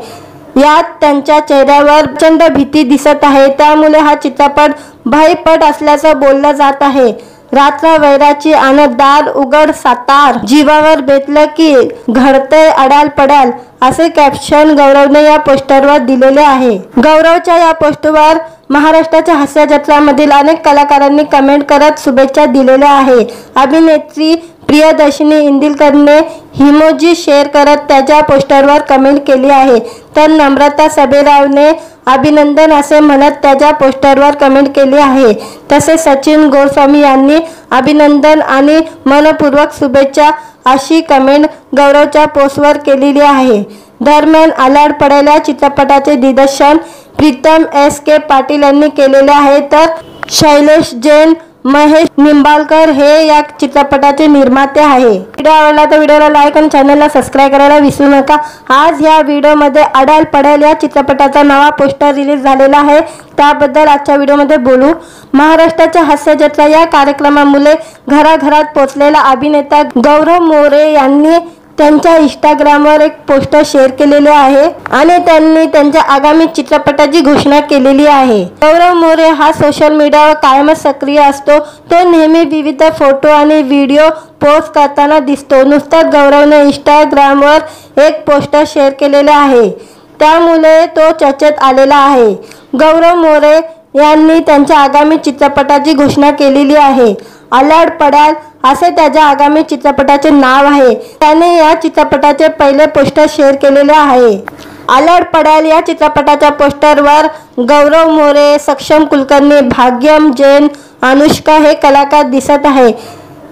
यात त्यांच्या चेहऱ्यावर प्रचंड भीती दिसत आहे, त्यामुळे हा चित्रपट भयपट असल्याचं बोललं जात आहे। रात्र वैराची आणि दार उघड सातार, जीवावर बेतलं की घडतंय अडाल पडाल असे कॅप्शन गौरवने या पोस्टरवर दिलेले आहे। गौरवच्या या पोस्टवर महाराष्ट्राच्या हास्य जत्रामधील अनेक कलाकारांनी कमेंट करत शुभेच्छा दिलेल्या आहे। अभिनेत्री प्रियदर्शनी इंदिलकरने इमोजी शेअर करत त्याच्या पोस्टरवर कमेंट केली आहे, तर नम्रता सबेरावने अभिनंदन असे म्हणत त्याच्या पोस्टरवर कमेंट केली आहे। तसेच सचिन गोस्वामी यांनी अभिनंदन आणि मनपूर्वक शुभेच्छा अशी कमेंट गौरवच्या पोस्टवर केलेली आहे। दरम्यान अलाड पडाल या चित्रपटाचे दिग्दर्शन प्रीतम S.K. पाटील यांनी केलेले आहे, तर शैलेश जैन, महेश निंबाळकर हे या चित्रपटाचे निर्माते आहे। व्हिडिओ आवडला तर व्हिडिओला लाईक आणि चॅनलला सबस्क्राइब करायला विसरू नका। आज या व्हिडिओमध्ये अडाल पडाल या चित्रपटाचा नवा पोस्टर रिलीज झालेला आहे, त्याबद्दल आजच्या व्हिडिओमध्ये बोलू। महाराष्ट्राच्या हास्य जत्रा या कार्यक्रमामुळे घराघरात पोहोचलेला अभिनेता गौरव मोरे यांनी त्यांच्या इंस्टाग्रामवर एक पोस्टर शेअर केलेले आहे आणि त्यांनी त्यांच्या आगामी चित्रपटाची घोषणा केलेली आहे। गौरव मोरे हा सोशल मीडियावर कायमच सक्रिय असतो। तो नेहमी विविध फोटो आणि व्हिडिओ पोस्ट करताना दिसतो। नुकताच गौरवने इंस्टाग्रामवर एक पोस्टर शेअर केलेले आहे, त्यामुळे तो चर्चेत आलेला आहे। गौरव मोरे यांनी त्यांच्या आगामी चित्रपटाची घोषणा केलेली आहे। अलाड पडाल असे त्याच्या आगामी चित्रपटाचे नाव आहे। त्याने या चित्रपटाचे पहिले पोस्टर शेअर केलेले आहे। अलाड पडाल या चित्रपटाच्या पोस्टरवर गौरव मोरे, सक्षम कुलकर्णी, भाग्यम जैन, अनुष्का हे कलाकार दिसत आहे।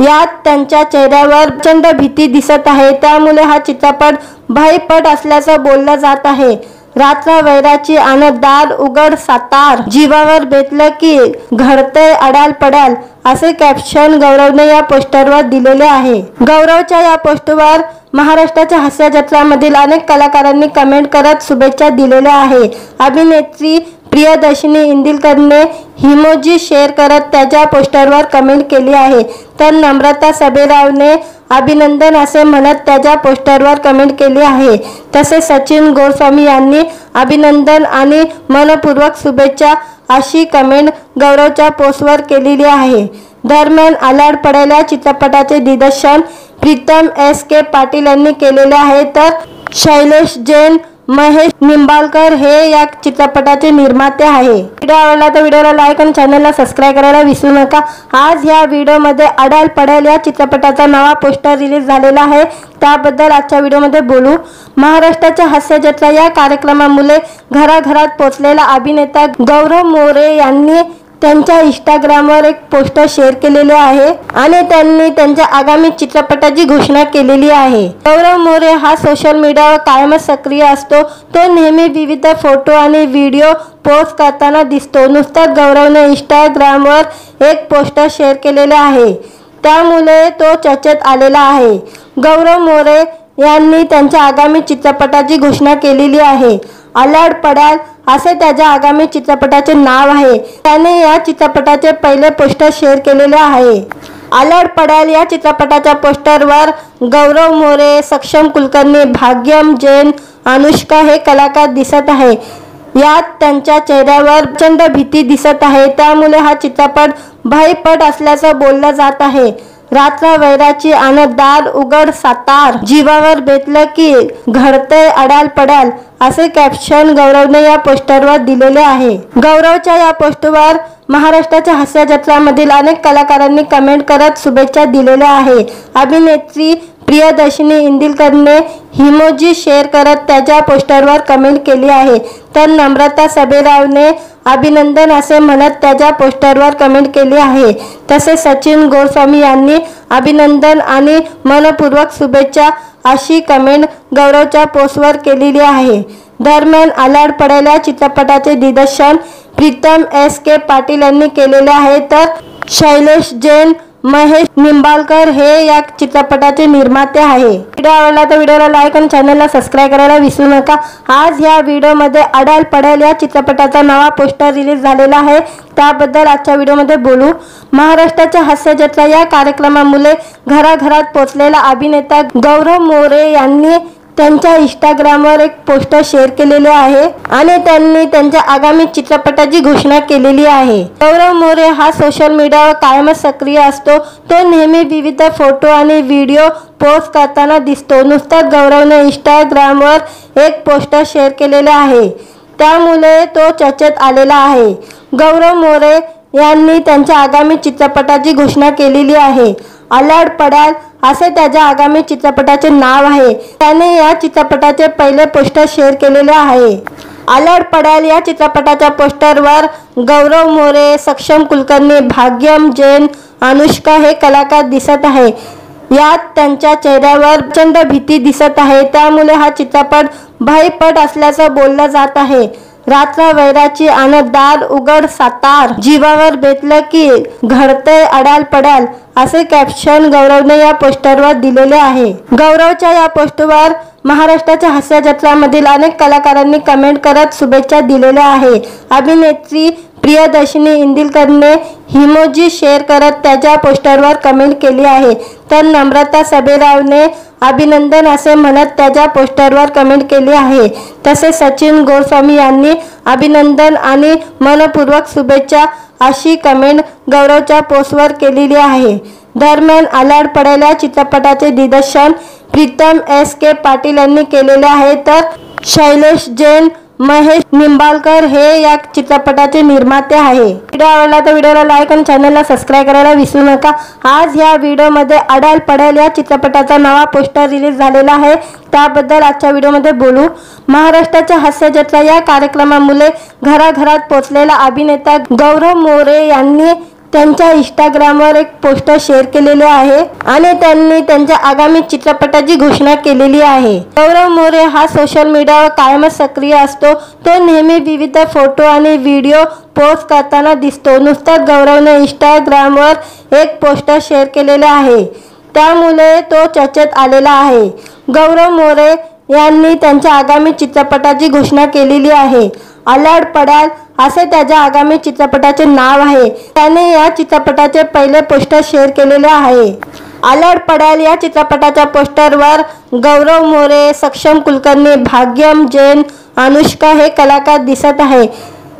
यात त्यांच्या चेहऱ्यावर प्रचंड भीती दिसत आहे, त्यामुळे हा चित्रपट भयपट असल्याचं बोललं जात आहे। रात्र वैराची आणि दार उघड सातार, जीवावर बेतलं की घडतंय अडाल पडाल असे कॅप्शन गौरवने या पोस्टरवर दिलेले आहे। गौरवच्या या पोस्टवर महाराष्ट्राच्या हास्य जत्रामधील अनेक कलाकारांनी कमेंट करत शुभेच्छा दिलेल्या आहे। अभिनेत्री प्रियदर्शनी इंदिलकरने इमोजी शेअर करत त्याच्या पोस्टरवर कमेंट केली आहे, तर नम्रता सबेरावने अभिनंदन असे म्हणत त्याच्या पोस्टरवर कमेंट केली आहे। तसेच सचिन गोस्वामी यांनी अभिनंदन आणि मनपूर्वक शुभेच्छा अशी कमेंट गौरवच्या पोस्टवर केलेली आहे। दरम्यान अलाड पडाल या चित्रपटाचे दिग्दर्शन प्रीतम S.K. पाटील यांनी केलेले आहे, तर शैलेश जैन, महेश निंबाळकर हे या चित्रपटाचे निर्माते आहे। व्हिडिओ आवडला तर व्हिडिओला लाईक आणि चॅनलला सबस्क्राइब करायला विसरू नका। आज या व्हिडिओमध्ये अडाल पडाल या चित्रपटाचा नवा पोस्टर रिलीज झालेला आहे, त्याबद्दल आजच्या व्हिडिओमध्ये बोलू। महाराष्ट्राच्या हास्य जत्रा या कार्यक्रमामुळे घराघरात पोहोचलेला अभिनेता गौरव मोरे यांनी त्यांच्या इंस्टाग्रामवर एक पोस्टर शेअर केलेले आहे आणि त्यांनी त्यांच्या आगामी चित्रपटाची घोषणा केलेली आहे। गौरव मोरे हा सोशल मीडियावर कायमच सक्रिय असतो। तो नेहमी विविध फोटो आणि व्हिडिओ पोस्ट करताना दिसतो। नुकताच गौरवने इंस्टाग्रामवर एक पोस्टर शेअर केलेले आहे, त्यामुळे तो चर्चेत आलेला आहे। गौरव मोरे यांनी त्यांच्या आगामी चित्रपटाची घोषणा केलेली आहे। अलाड पडाल असे त्याच्या आगामी चित्रपटाचे नाव आहे। त्याने या चित्रपटाचे पहिले पोस्टर शेअर केलेले आहे। अलाड पडाल या चित्रपटाच्या पोस्टरवर गौरव मोरे, सक्षम कुलकर्णी, भाग्यम जैन, अनुष्का हे कलाकार दिसत आहे। यात त्यांच्या चेहऱ्यावर प्रचंड भीती दिसत आहे, त्यामुळे हा चित्रपट भयपट असल्याचं बोललं जात आहे। रात्र वैराची आणि दार उघड सातार, जीवावर बेतलं की घडतंय अडाल पडाल असे कॅप्शन गौरवने या पोस्टरवर दिलेले आहे। गौरवच्या या पोस्टवर महाराष्ट्राच्या हास्य जत्रामधील अनेक कलाकारांनी कमेंट करत शुभेच्छा दिलेल्या आहे। अभिनेत्री प्रियदर्शनी इंदिलकरने इमोजी शेअर करत त्याच्या पोस्टरवर कमेंट केली आहे, तर नम्रता सबेरावने अभिनंदन असे म्हणत त्याच्या पोस्टरवर कमेंट केली आहे। तसेच सचिन गोस्वामी यांनी अभिनंदन आणि मनपूर्वक शुभेच्छा अशी कमेंट गौरवच्या पोस्टवर केलेली आहे। दरम्यान अलाड पडाल या चित्रपटाचे दिग्दर्शन प्रीतम S.K. पाटील यांनी केलेले आहे, तर शैलेश जैन, महेश निंबाळकर हे या चित्रपटाचे निर्माते आहे। व्हिडिओ आवडला तर व्हिडिओला लाईक आणि चॅनलला सबस्क्राइब करायला विसरू नका। आज या व्हिडिओमध्ये अडाल पडाल या चित्रपटाचा नवा पोस्टर रिलीज झालेला आहे, त्याबद्दल आजच्या व्हिडिओमध्ये बोलू। महाराष्ट्राच्या हास्य जत्रा या कार्यक्रमामुळे घराघरात पोहोचलेला अभिनेता गौरव मोरे यांनी त्यांच्या इंस्टाग्रामवर एक पोस्टर शेअर केलेले आहे आणि त्यांनी त्यांच्या आगामी चित्रपटाची घोषणा केलेली आहे। गौरव मोरे हा सोशल मीडियावर कायमच सक्रिय असतो। तो नेहमी विविध फोटो आणि व्हिडिओ पोस्ट करताना दिसतो। नुकताच गौरवने इंस्टाग्रामवर एक पोस्टर शेअर केलेले आहे, त्यामुळे तो चर्चेत आलेला आहे। गौरव मोरे यांनी त्यांच्या आगामी चित्रपटाची घोषणा केलेली आहे। अडाल पडाल असे त्याच्या आगामी चित्रपटाचे नाव आहे। त्याने या चित्रपटाचे पहिले पोस्टर शेअर केलेले आहे। अडाल पडाल या चित्रपटाच्या पोस्टरवर गौरव मोरे, सक्षम कुलकर्णी, भाग्यम जैन, अनुष्का हे कलाकार दिसत आहे। यात त्यांच्या चेहऱ्यावर प्रचंड भीती दिसत आहे, त्यामुळे हा चित्रपट भयपट असल्याचं बोललं जात आहे। रात्र वैराची आणि दार उघड सातार, जीवावर बेतलं की घडतंय अडाल पडाल असे कॅप्शन गौरवने या पोस्टरवर दिलेले आहे। गौरवच्या या पोस्टवर महाराष्ट्राच्या हास्य जत्रामधील अनेक कलाकारांनी कमेंट करत शुभेच्छा दिलेल्या आहे। अभिनेत्री प्रियदर्शनी इंदिलकरने इमोजी शेअर करत त्याच्या पोस्टरवर कमेंट केली आहे, तर नम्रता सबेरावने अभिनंदन असे म्हणत त्याच्या पोस्टरवर कमेंट केली आहे। तसेच सचिन गोस्वामी यांनी अभिनंदन आणि मनपूर्वक शुभेच्छा अशी कमेंट गौरवच्या पोस्टवर केलेली आहे। दरम्यान अडाल पडाल या चित्रपटाचे दिग्दर्शन प्रीतम एस.के. पाटील यांनी केलेले आहे, तर शैलेश जैन, महेश निंबाळकर हे या चित्रपटाचे निर्माते आहे। व्हिडिओ आवडला तर व्हिडिओला लाईक आणि चॅनलला सबस्क्राइब करायला विसरू नका। आज या व्हिडिओमध्ये अडाल पडाल या चित्रपटाचा नवा पोस्टर रिलीज झालेला आहे, त्याबद्दल आजच्या व्हिडिओमध्ये बोलू। महाराष्ट्राच्या हास्य जत्रा या कार्यक्रमामुळे घराघरात पोहोचलेला अभिनेता गौरव मोरे यांनी त्यांच्या इंस्टाग्रामवर एक पोस्टर शेअर केलेले आहे आणि त्यांनी त्यांच्या आगामी चित्रपटाची घोषणा केलेली आहे। गौरव मोरे हा सोशल मीडियावर कायमच सक्रिय असतो। तो नेहमी विविध फोटो आणि व्हिडिओ पोस्ट करताना दिसतो। नुकताच गौरवने इंस्टाग्रामवर एक पोस्टर शेअर केलेले आहे, त्यामुळे तो चर्चेत आलेला आहे। गौरव मोरे यांनी त्यांच्या आगामी चित्रपटाची घोषणा केलेली आहे। अडाल पडाल असे त्याच्या आगामी चित्रपटाचे नाव आहे। त्याने या चित्रपटाचे पहिले पोस्टर शेअर केलेले आहे। अडाल पडाल या चित्रपटाच्या पोस्टरवर गौरव मोरे, सक्षम कुलकर्णी, भाग्यम जैन, अनुष्का हे कलाकार दिसत आहे।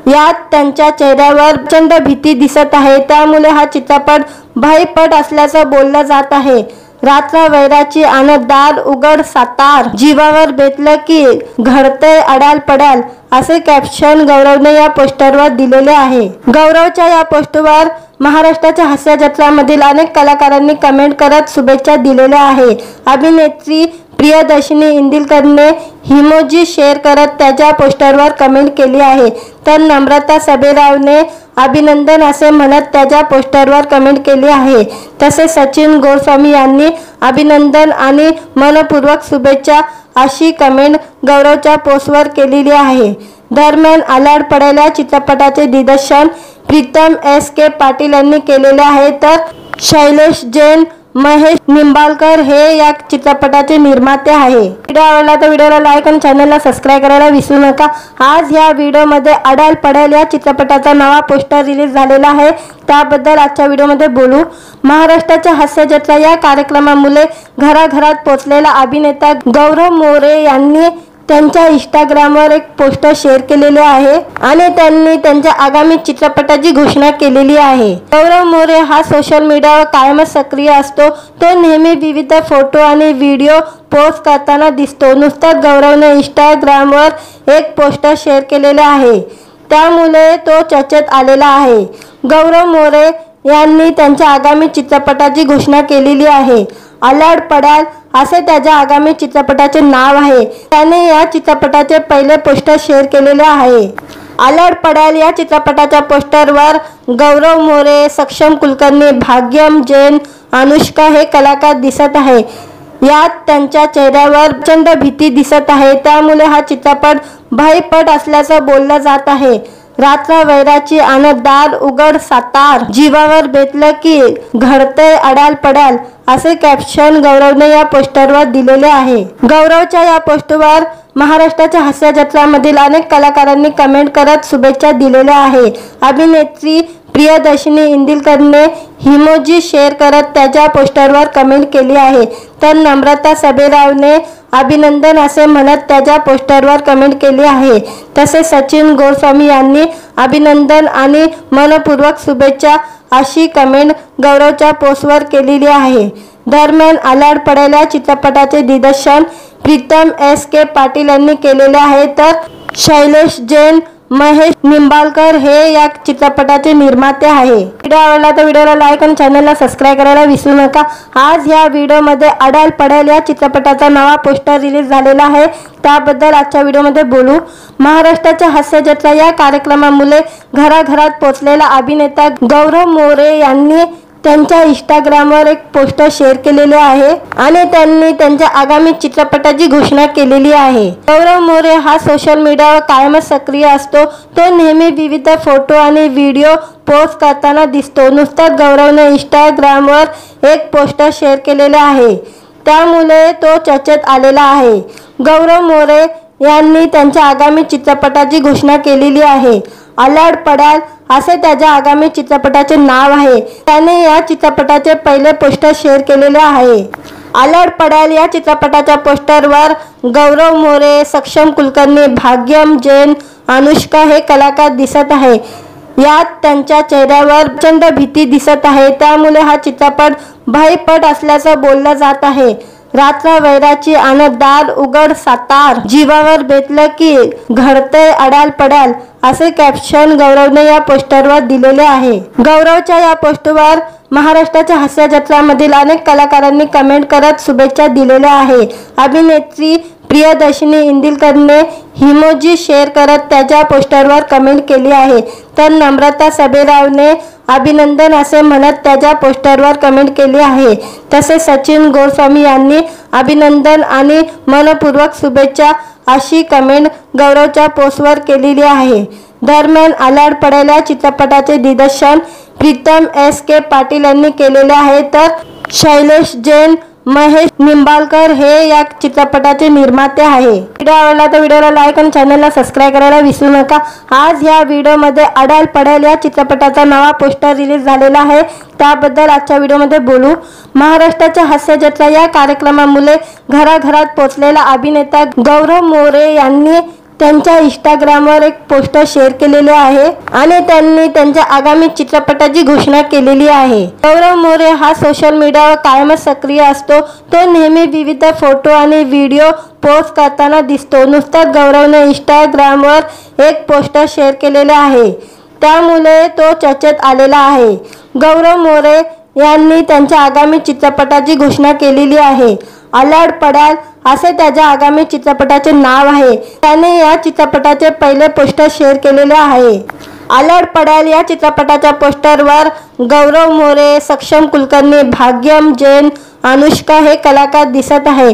यात त्यांच्या चेहऱ्यावर प्रचंड भीती दिसत आहे, त्यामुळे हा चित्रपट भयपट असल्याचं बोललं जात आहे। रात्र वैराची आणि दार उघड सातार, जीवावर बेतलं की घडतंय अडाल पडाल असे कॅप्शन गौरवने या पोस्टरवर दिलेले आहे। गौरवच्या या पोस्टवर महाराष्ट्राच्या हास्य जत्रामधील अनेक कलाकारांनी कमेंट करत शुभेच्छा दिलेल्या आहे। अभिनेत्री प्रियदर्शनी इंदिलकरने इमोजी शेअर करत त्याच्या पोस्टरवर कमेंट केली आहे, तर नम्रता सबेरावने अभिनंदन असे म्हणत त्याच्या पोस्टरवर कमेंट केली आहे। तसेच सचिन गोस्वामी यांनी अभिनंदन आणि मनपूर्वक शुभेच्छा अशी कमेंट गौरवच्या पोस्टवर केलेली आहे। दरम्यान अडाल पडाल या चित्रपटाचे दिग्दर्शन प्रीतम एस.के. पाटील यांनी केलेले आहे, तर शैलेश जैन, महेश निंबाळकर हे या चित्रपटाचे निर्माते आहे। व्हिडिओ आवडला तर व्हिडिओला लाईक आणि चॅनलला सबस्क्राइब करायला विसरू नका। आज या व्हिडिओमध्ये अडाल पडाल या चित्रपटाचा नवा पोस्टर रिलीज झालेला आहे, त्याबद्दल आजच्या व्हिडिओमध्ये बोलू। महाराष्ट्राच्या हास्य जत्रा या कार्यक्रमामुळे घराघरात पोहोचलेला अभिनेता गौरव मोरे यांनी त्यांच्या इंस्टाग्रामवर एक पोस्टर शेअर केलेले आहे आणि त्यांनी त्यांच्या आगामी चित्रपटाची घोषणा केलेली आहे। गौरव मोरे हा सोशल मीडियावर कायमच सक्रिय असतो। तो नेहमी विविध फोटो आणि व्हिडिओ पोस्ट करताना दिसतो। नुकताच गौरवने इंस्टाग्रामवर एक पोस्टर शेअर केलेले आहे, त्यामुळे तो चर्चेत आलेला आहे। गौरव मोरे यांनी त्यांच्या आगामी चित्रपटाची घोषणा केलेली आहे। अडाल पडाल असे त्याच्या आगामी चित्रपटाचे नाव आहे। त्याने या चित्रपटाचे पहिले पोस्टर शेअर केलेले आहे। अडाल पडाल या चित्रपटाच्या पोस्टरवर गौरव मोरे, सक्षम कुलकर्णी, भाग्यम जैन, अनुष्का हे कलाकार दिसत आहे। यात त्यांच्या चेहऱ्यावर प्रचंड भीती दिसत आहे, त्यामुळे हा चित्रपट भयपट असल्याचं बोललं जात आहे। रात्र वैराची आन दार उघड सातार, जीवावर बेतलं की घडतंय अडाल पडाल असे कॅप्शन गौरवने या पोस्टरवर दिलेले आहे। गौरवच्या या पोस्टवर महाराष्ट्राच्या हास्य जत्रामधील अनेक कलाकारांनी कमेंट करत शुभेच्छा दिलेल्या आहे। अभिनेत्री प्रियदर्शनी इंदिलकरने इमोजी शेअर करत त्याच्या पोस्टरवर कमेंट केली आहे, तर नम्रता सबेरावने अभिनंदन असे म्हणत त्याच्या पोस्टरवर कमेंट केली आहे। तसेच सचिन गोस्वामी यांनी अभिनंदन आणि मनपूर्वक शुभेच्छा अशी कमेंट गौरवच्या पोस्टवर केलेली आहे। दरम्यान आलाड पडेल चित्रपटाचे दिग्दर्शन प्रीतम S.K. पाटील यांनी केलेले आहे, तर शैलेश जैन, महेश निंबाळकर हे या चित्रपटाचे निर्माते आहे। व्हिडिओ आवडला तर व्हिडिओला लाईक आणि चॅनलला सबस्क्राइब करायला विसरू नका। आज या व्हिडिओमध्ये अडाल पडेल या चित्रपटाचा नवा पोस्टर रिलीज झालेला आहे, त्याबद्दल आजच्या व्हिडिओमध्ये बोलू। महाराष्ट्राच्या हास्य जत्रा या कार्यक्रमामुळे घराघरात पोहोचलेला अभिनेता गौरव मोरे यांनी त्यांच्या इंस्टाग्रामवर एक पोस्टर शेअर केलेले आहे आणि त्यांनी त्यांच्या आगामी चित्रपटाची घोषणा केलेली आहे। गौरव मोरे हा सोशल मीडियावर कायमच सक्रिय असतो। तो नेहमी विविध फोटो आणि व्हिडिओ पोस्ट करताना दिसतो। नुकताच गौरवने इंस्टाग्रामवर एक पोस्टर शेअर केलेले आहे, त्यामुळे तो चर्चेत आलेला आहे। गौरव मोरे यांनी त्यांच्या आगामी चित्रपटाची घोषणा केलेली आहे। आलाड पडाल असे त्याच्या आगामी चित्रपटाचे नाव आहे। त्याने या चित्रपटाचे पहिले पोस्टर शेअर केलेले आहे। आलाड पडाल या चित्रपटाच्या पोस्टरवर गौरव मोरे, सक्षम कुलकर्णी, भाग्यम जैन, अनुष्का हे कलाकार दिसत आहे। यात त्यांच्या चेहऱ्यावर प्रचंड भीती दिसत आहे, त्यामुळे हा चित्रपट भयपट असल्याचं बोललं जात आहे। रात्र वैराची आन दार उघड सातार, जीवावर बेतलं की घडतंय अडाल पडाल असे कॅप्शन गौरवने या पोस्टरवर दिलेले आहे। गौरवच्या या पोस्टवर महाराष्ट्राच्या हास्य जत्रामधील अनेक कलाकारांनी कमेंट करत शुभेच्छा दिलेल्या आहे। अभिनेत्री प्रियदर्शनी इंदिलकरने इमोजी शेअर करत त्याच्या पोस्टरवर कमेंट केली आहे, तर नम्रता सबेरावने अभिनंदन असे म्हणत त्याच्या पोस्टरवर कमेंट केली आहे। तसेच सचिन गोस्वामी यांनी अभिनंदन आणि मनपूर्वक शुभेच्छा अशी कमेंट गौरवच्या पोस्टवर केलेली आहे। दरम्यान आलाड पडेल चित्रपटाचे दिग्दर्शन प्रीतम S.K. पाटील यांनी केलेले आहे, तर शैलेश जैन, महेश निंबाळकर हे या चित्रपटाचे निर्माते आहे। व्हिडिओ आवडला तर व्हिडिओला लाईक आणि चॅनलला सबस्क्राइब करायला विसरू नका। आज या व्हिडिओमध्ये अडाल पडेल या चित्रपटाचा नवा पोस्टर रिलीज झालेला आहे, त्याबद्दल आजच्या व्हिडिओमध्ये बोलू। महाराष्ट्राच्या हास्य जत्रा या कार्यक्रमामुळे घराघरात पोहोचलेला अभिनेता गौरव मोरे यांनी त्यांच्या इंस्टाग्रामवर एक पोस्टर शेअर केलेले आहे आणि त्यांनी त्यांच्या आगामी चित्रपटाची घोषणा केलेली आहे। गौरव मोरे हा सोशल मीडियावर कायमच सक्रिय असतो। तो नेहमी विविध फोटो आणि व्हिडिओ पोस्ट करताना दिसतो। नुकताच गौरवने इंस्टाग्रामवर एक पोस्टर शेअर केलेले आहे, त्यामुळे तो चर्चेत आलेला आहे। गौरव मोरे यांनी त्यांच्या आगामी चित्रपटाची घोषणा केलेली आहे। आलाड पडाल असे त्याच्या आगामी चित्रपटाचे नाव आहे। त्याने या चित्रपटाचे पहिले पोस्टर शेअर केलेले आहे। आलाड पडाल या चित्रपटाच्या पोस्टरवर गौरव मोरे, सक्षम कुलकर्णी, भाग्यम जैन, अनुष्का हे कलाकार दिसत आहे।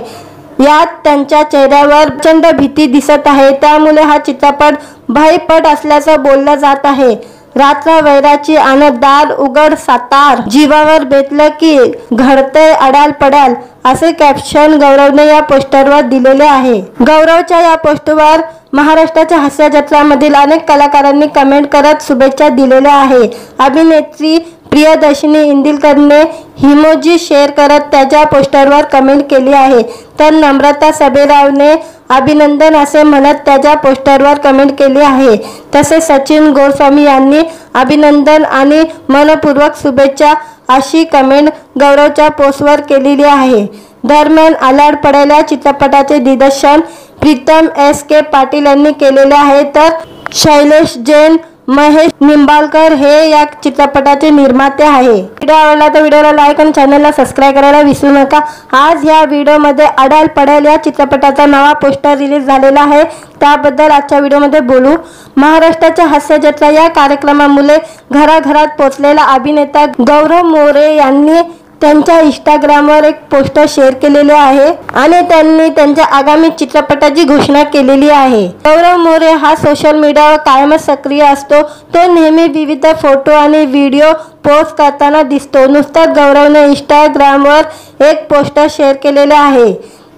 यात त्यांच्या चेहऱ्यावर प्रचंड भीती दिसत आहे, त्यामुळे हा चित्रपट भयपट असल्याचं बोललं जात आहे। रात्र वैराची आन दार उघड सातार, जीवावर बेतलं की घडतंय अडाल पडाल असे कॅप्शन गौरवने या पोस्टरवर दिलेले आहे। गौरवच्या या पोस्टवर महाराष्ट्राच्या हास्य जत्रामधील अनेक कलाकारांनी कमेंट करत शुभेच्छा दिलेल्या आहे। अभिनेत्री प्रियदर्शनी इंदिलकरने इमोजी शेअर करत त्याच्या पोस्टरवर कमेंट केली आहे, तर नम्रता सबेरावने अभिनंदन असे म्हणत त्याच्या पोस्टरवर कमेंट केली आहे। तसेच सचिन गोस्वामी यांनी अभिनंदन आणि मनपूर्वक शुभेच्छा अशी कमेंट गौरवच्या पोस्टवर केलेली आहे। दरम्यान आलाड पडेल चित्रपटाचे दिग्दर्शन प्रीतम S.K. पाटील यांनी केलेले आहे, तर शैलेश जैन, महेश निंबाळकर हे या चित्रपटाचे निर्माते आहे। व्हिडिओ आवडला तर व्हिडिओला लाईक आणि चॅनलला सबस्क्राइब करायला विसरू नका। आज या व्हिडिओमध्ये अडाल पडेल या चित्रपटाचा नवा पोस्टर रिलीज झालेला आहे, त्याबद्दल आजच्या व्हिडिओमध्ये बोलू। महाराष्ट्राच्या हास्य जत्रा या कार्यक्रमामुळे घराघरात पोहोचलेला अभिनेता गौरव मोरे यांनी त्यांच्या इंस्टाग्रामवर एक पोस्टर शेअर केलेले आहे आणि त्यांनी त्यांच्या आगामी चित्रपटाची घोषणा केलेली आहे। गौरव मोरे हा सोशल मीडियावर कायमच सक्रिय असतो। तो नेहमी विविध फोटो आणि व्हिडिओ पोस्ट करताना दिसतो। नुकताच गौरवने इंस्टाग्रामवर एक पोस्टर शेअर केलेले आहे,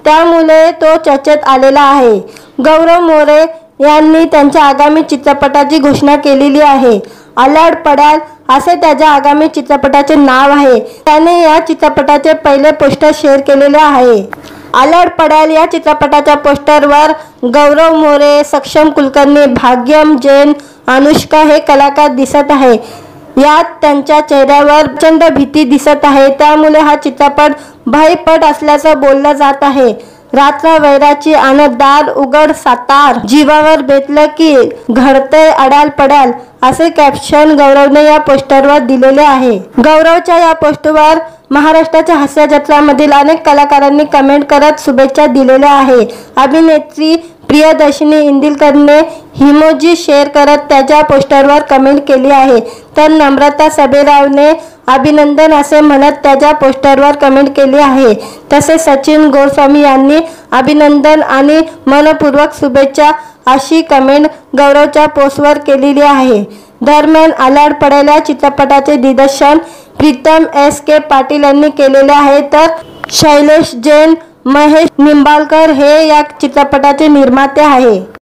त्यामुळे तो चर्चेत आलेला आहे। गौरव मोरे यांनी त्यांच्या आगामी चित्रपटाची घोषणा केलेली आहे। आल्याड पड्याल असे त्याच्या आगामी चित्रपटाचे नाव आहे। त्याने या चित्रपटाचे पहिले पोस्टर शेअर केलेले आहे। आल्याड पड्याल या चित्रपटाच्या पोस्टरवर गौरव मोरे, सक्षम कुलकर्णी, भाग्यम जैन, अनुष्का हे कलाकार दिसत आहे। यात त्यांच्या चेहऱ्यावर प्रचंड भीती दिसत आहे, त्यामुळे हा चित्रपट भयपट असल्याचं बोललं जात आहे। रात्र वैराची आणि दार उघड सातार, जीवावर बेतलं की घडतंय अडाल पड्याल असे कॅप्शन गौरवने या पोस्टरवर दिलेले आहे। गौरवच्या या पोस्टवर महाराष्ट्राच्या हास्य जत्रामधील अनेक कलाकारांनी कमेंट करत शुभेच्छा दिलेल्या आहे। अभिनेत्री प्रियदर्शनी इंदिलकरने इमोजी शेअर करत त्याच्या पोस्टरवर कमेंट केली आहे, तर नम्रता सबेरावने अभिनंदन असे म्हणत त्याच्या पोस्टरवर कमेंट केली आहे। तसेच सचिन गोस्वामी यांनी अभिनंदन आणि मनपूर्वक शुभेच्छा अशी कमेंट गौरवच्या पोस्टवर केलेली आहे। दरम्यान आल्याड पड्याल या चित्रपटाचे दिग्दर्शन प्रीतम S.K. पाटील यांनी केलेले आहे, तर शैलेश जैन, महेश निंबाळकर हे या चित्रपटाचे निर्माते आहे।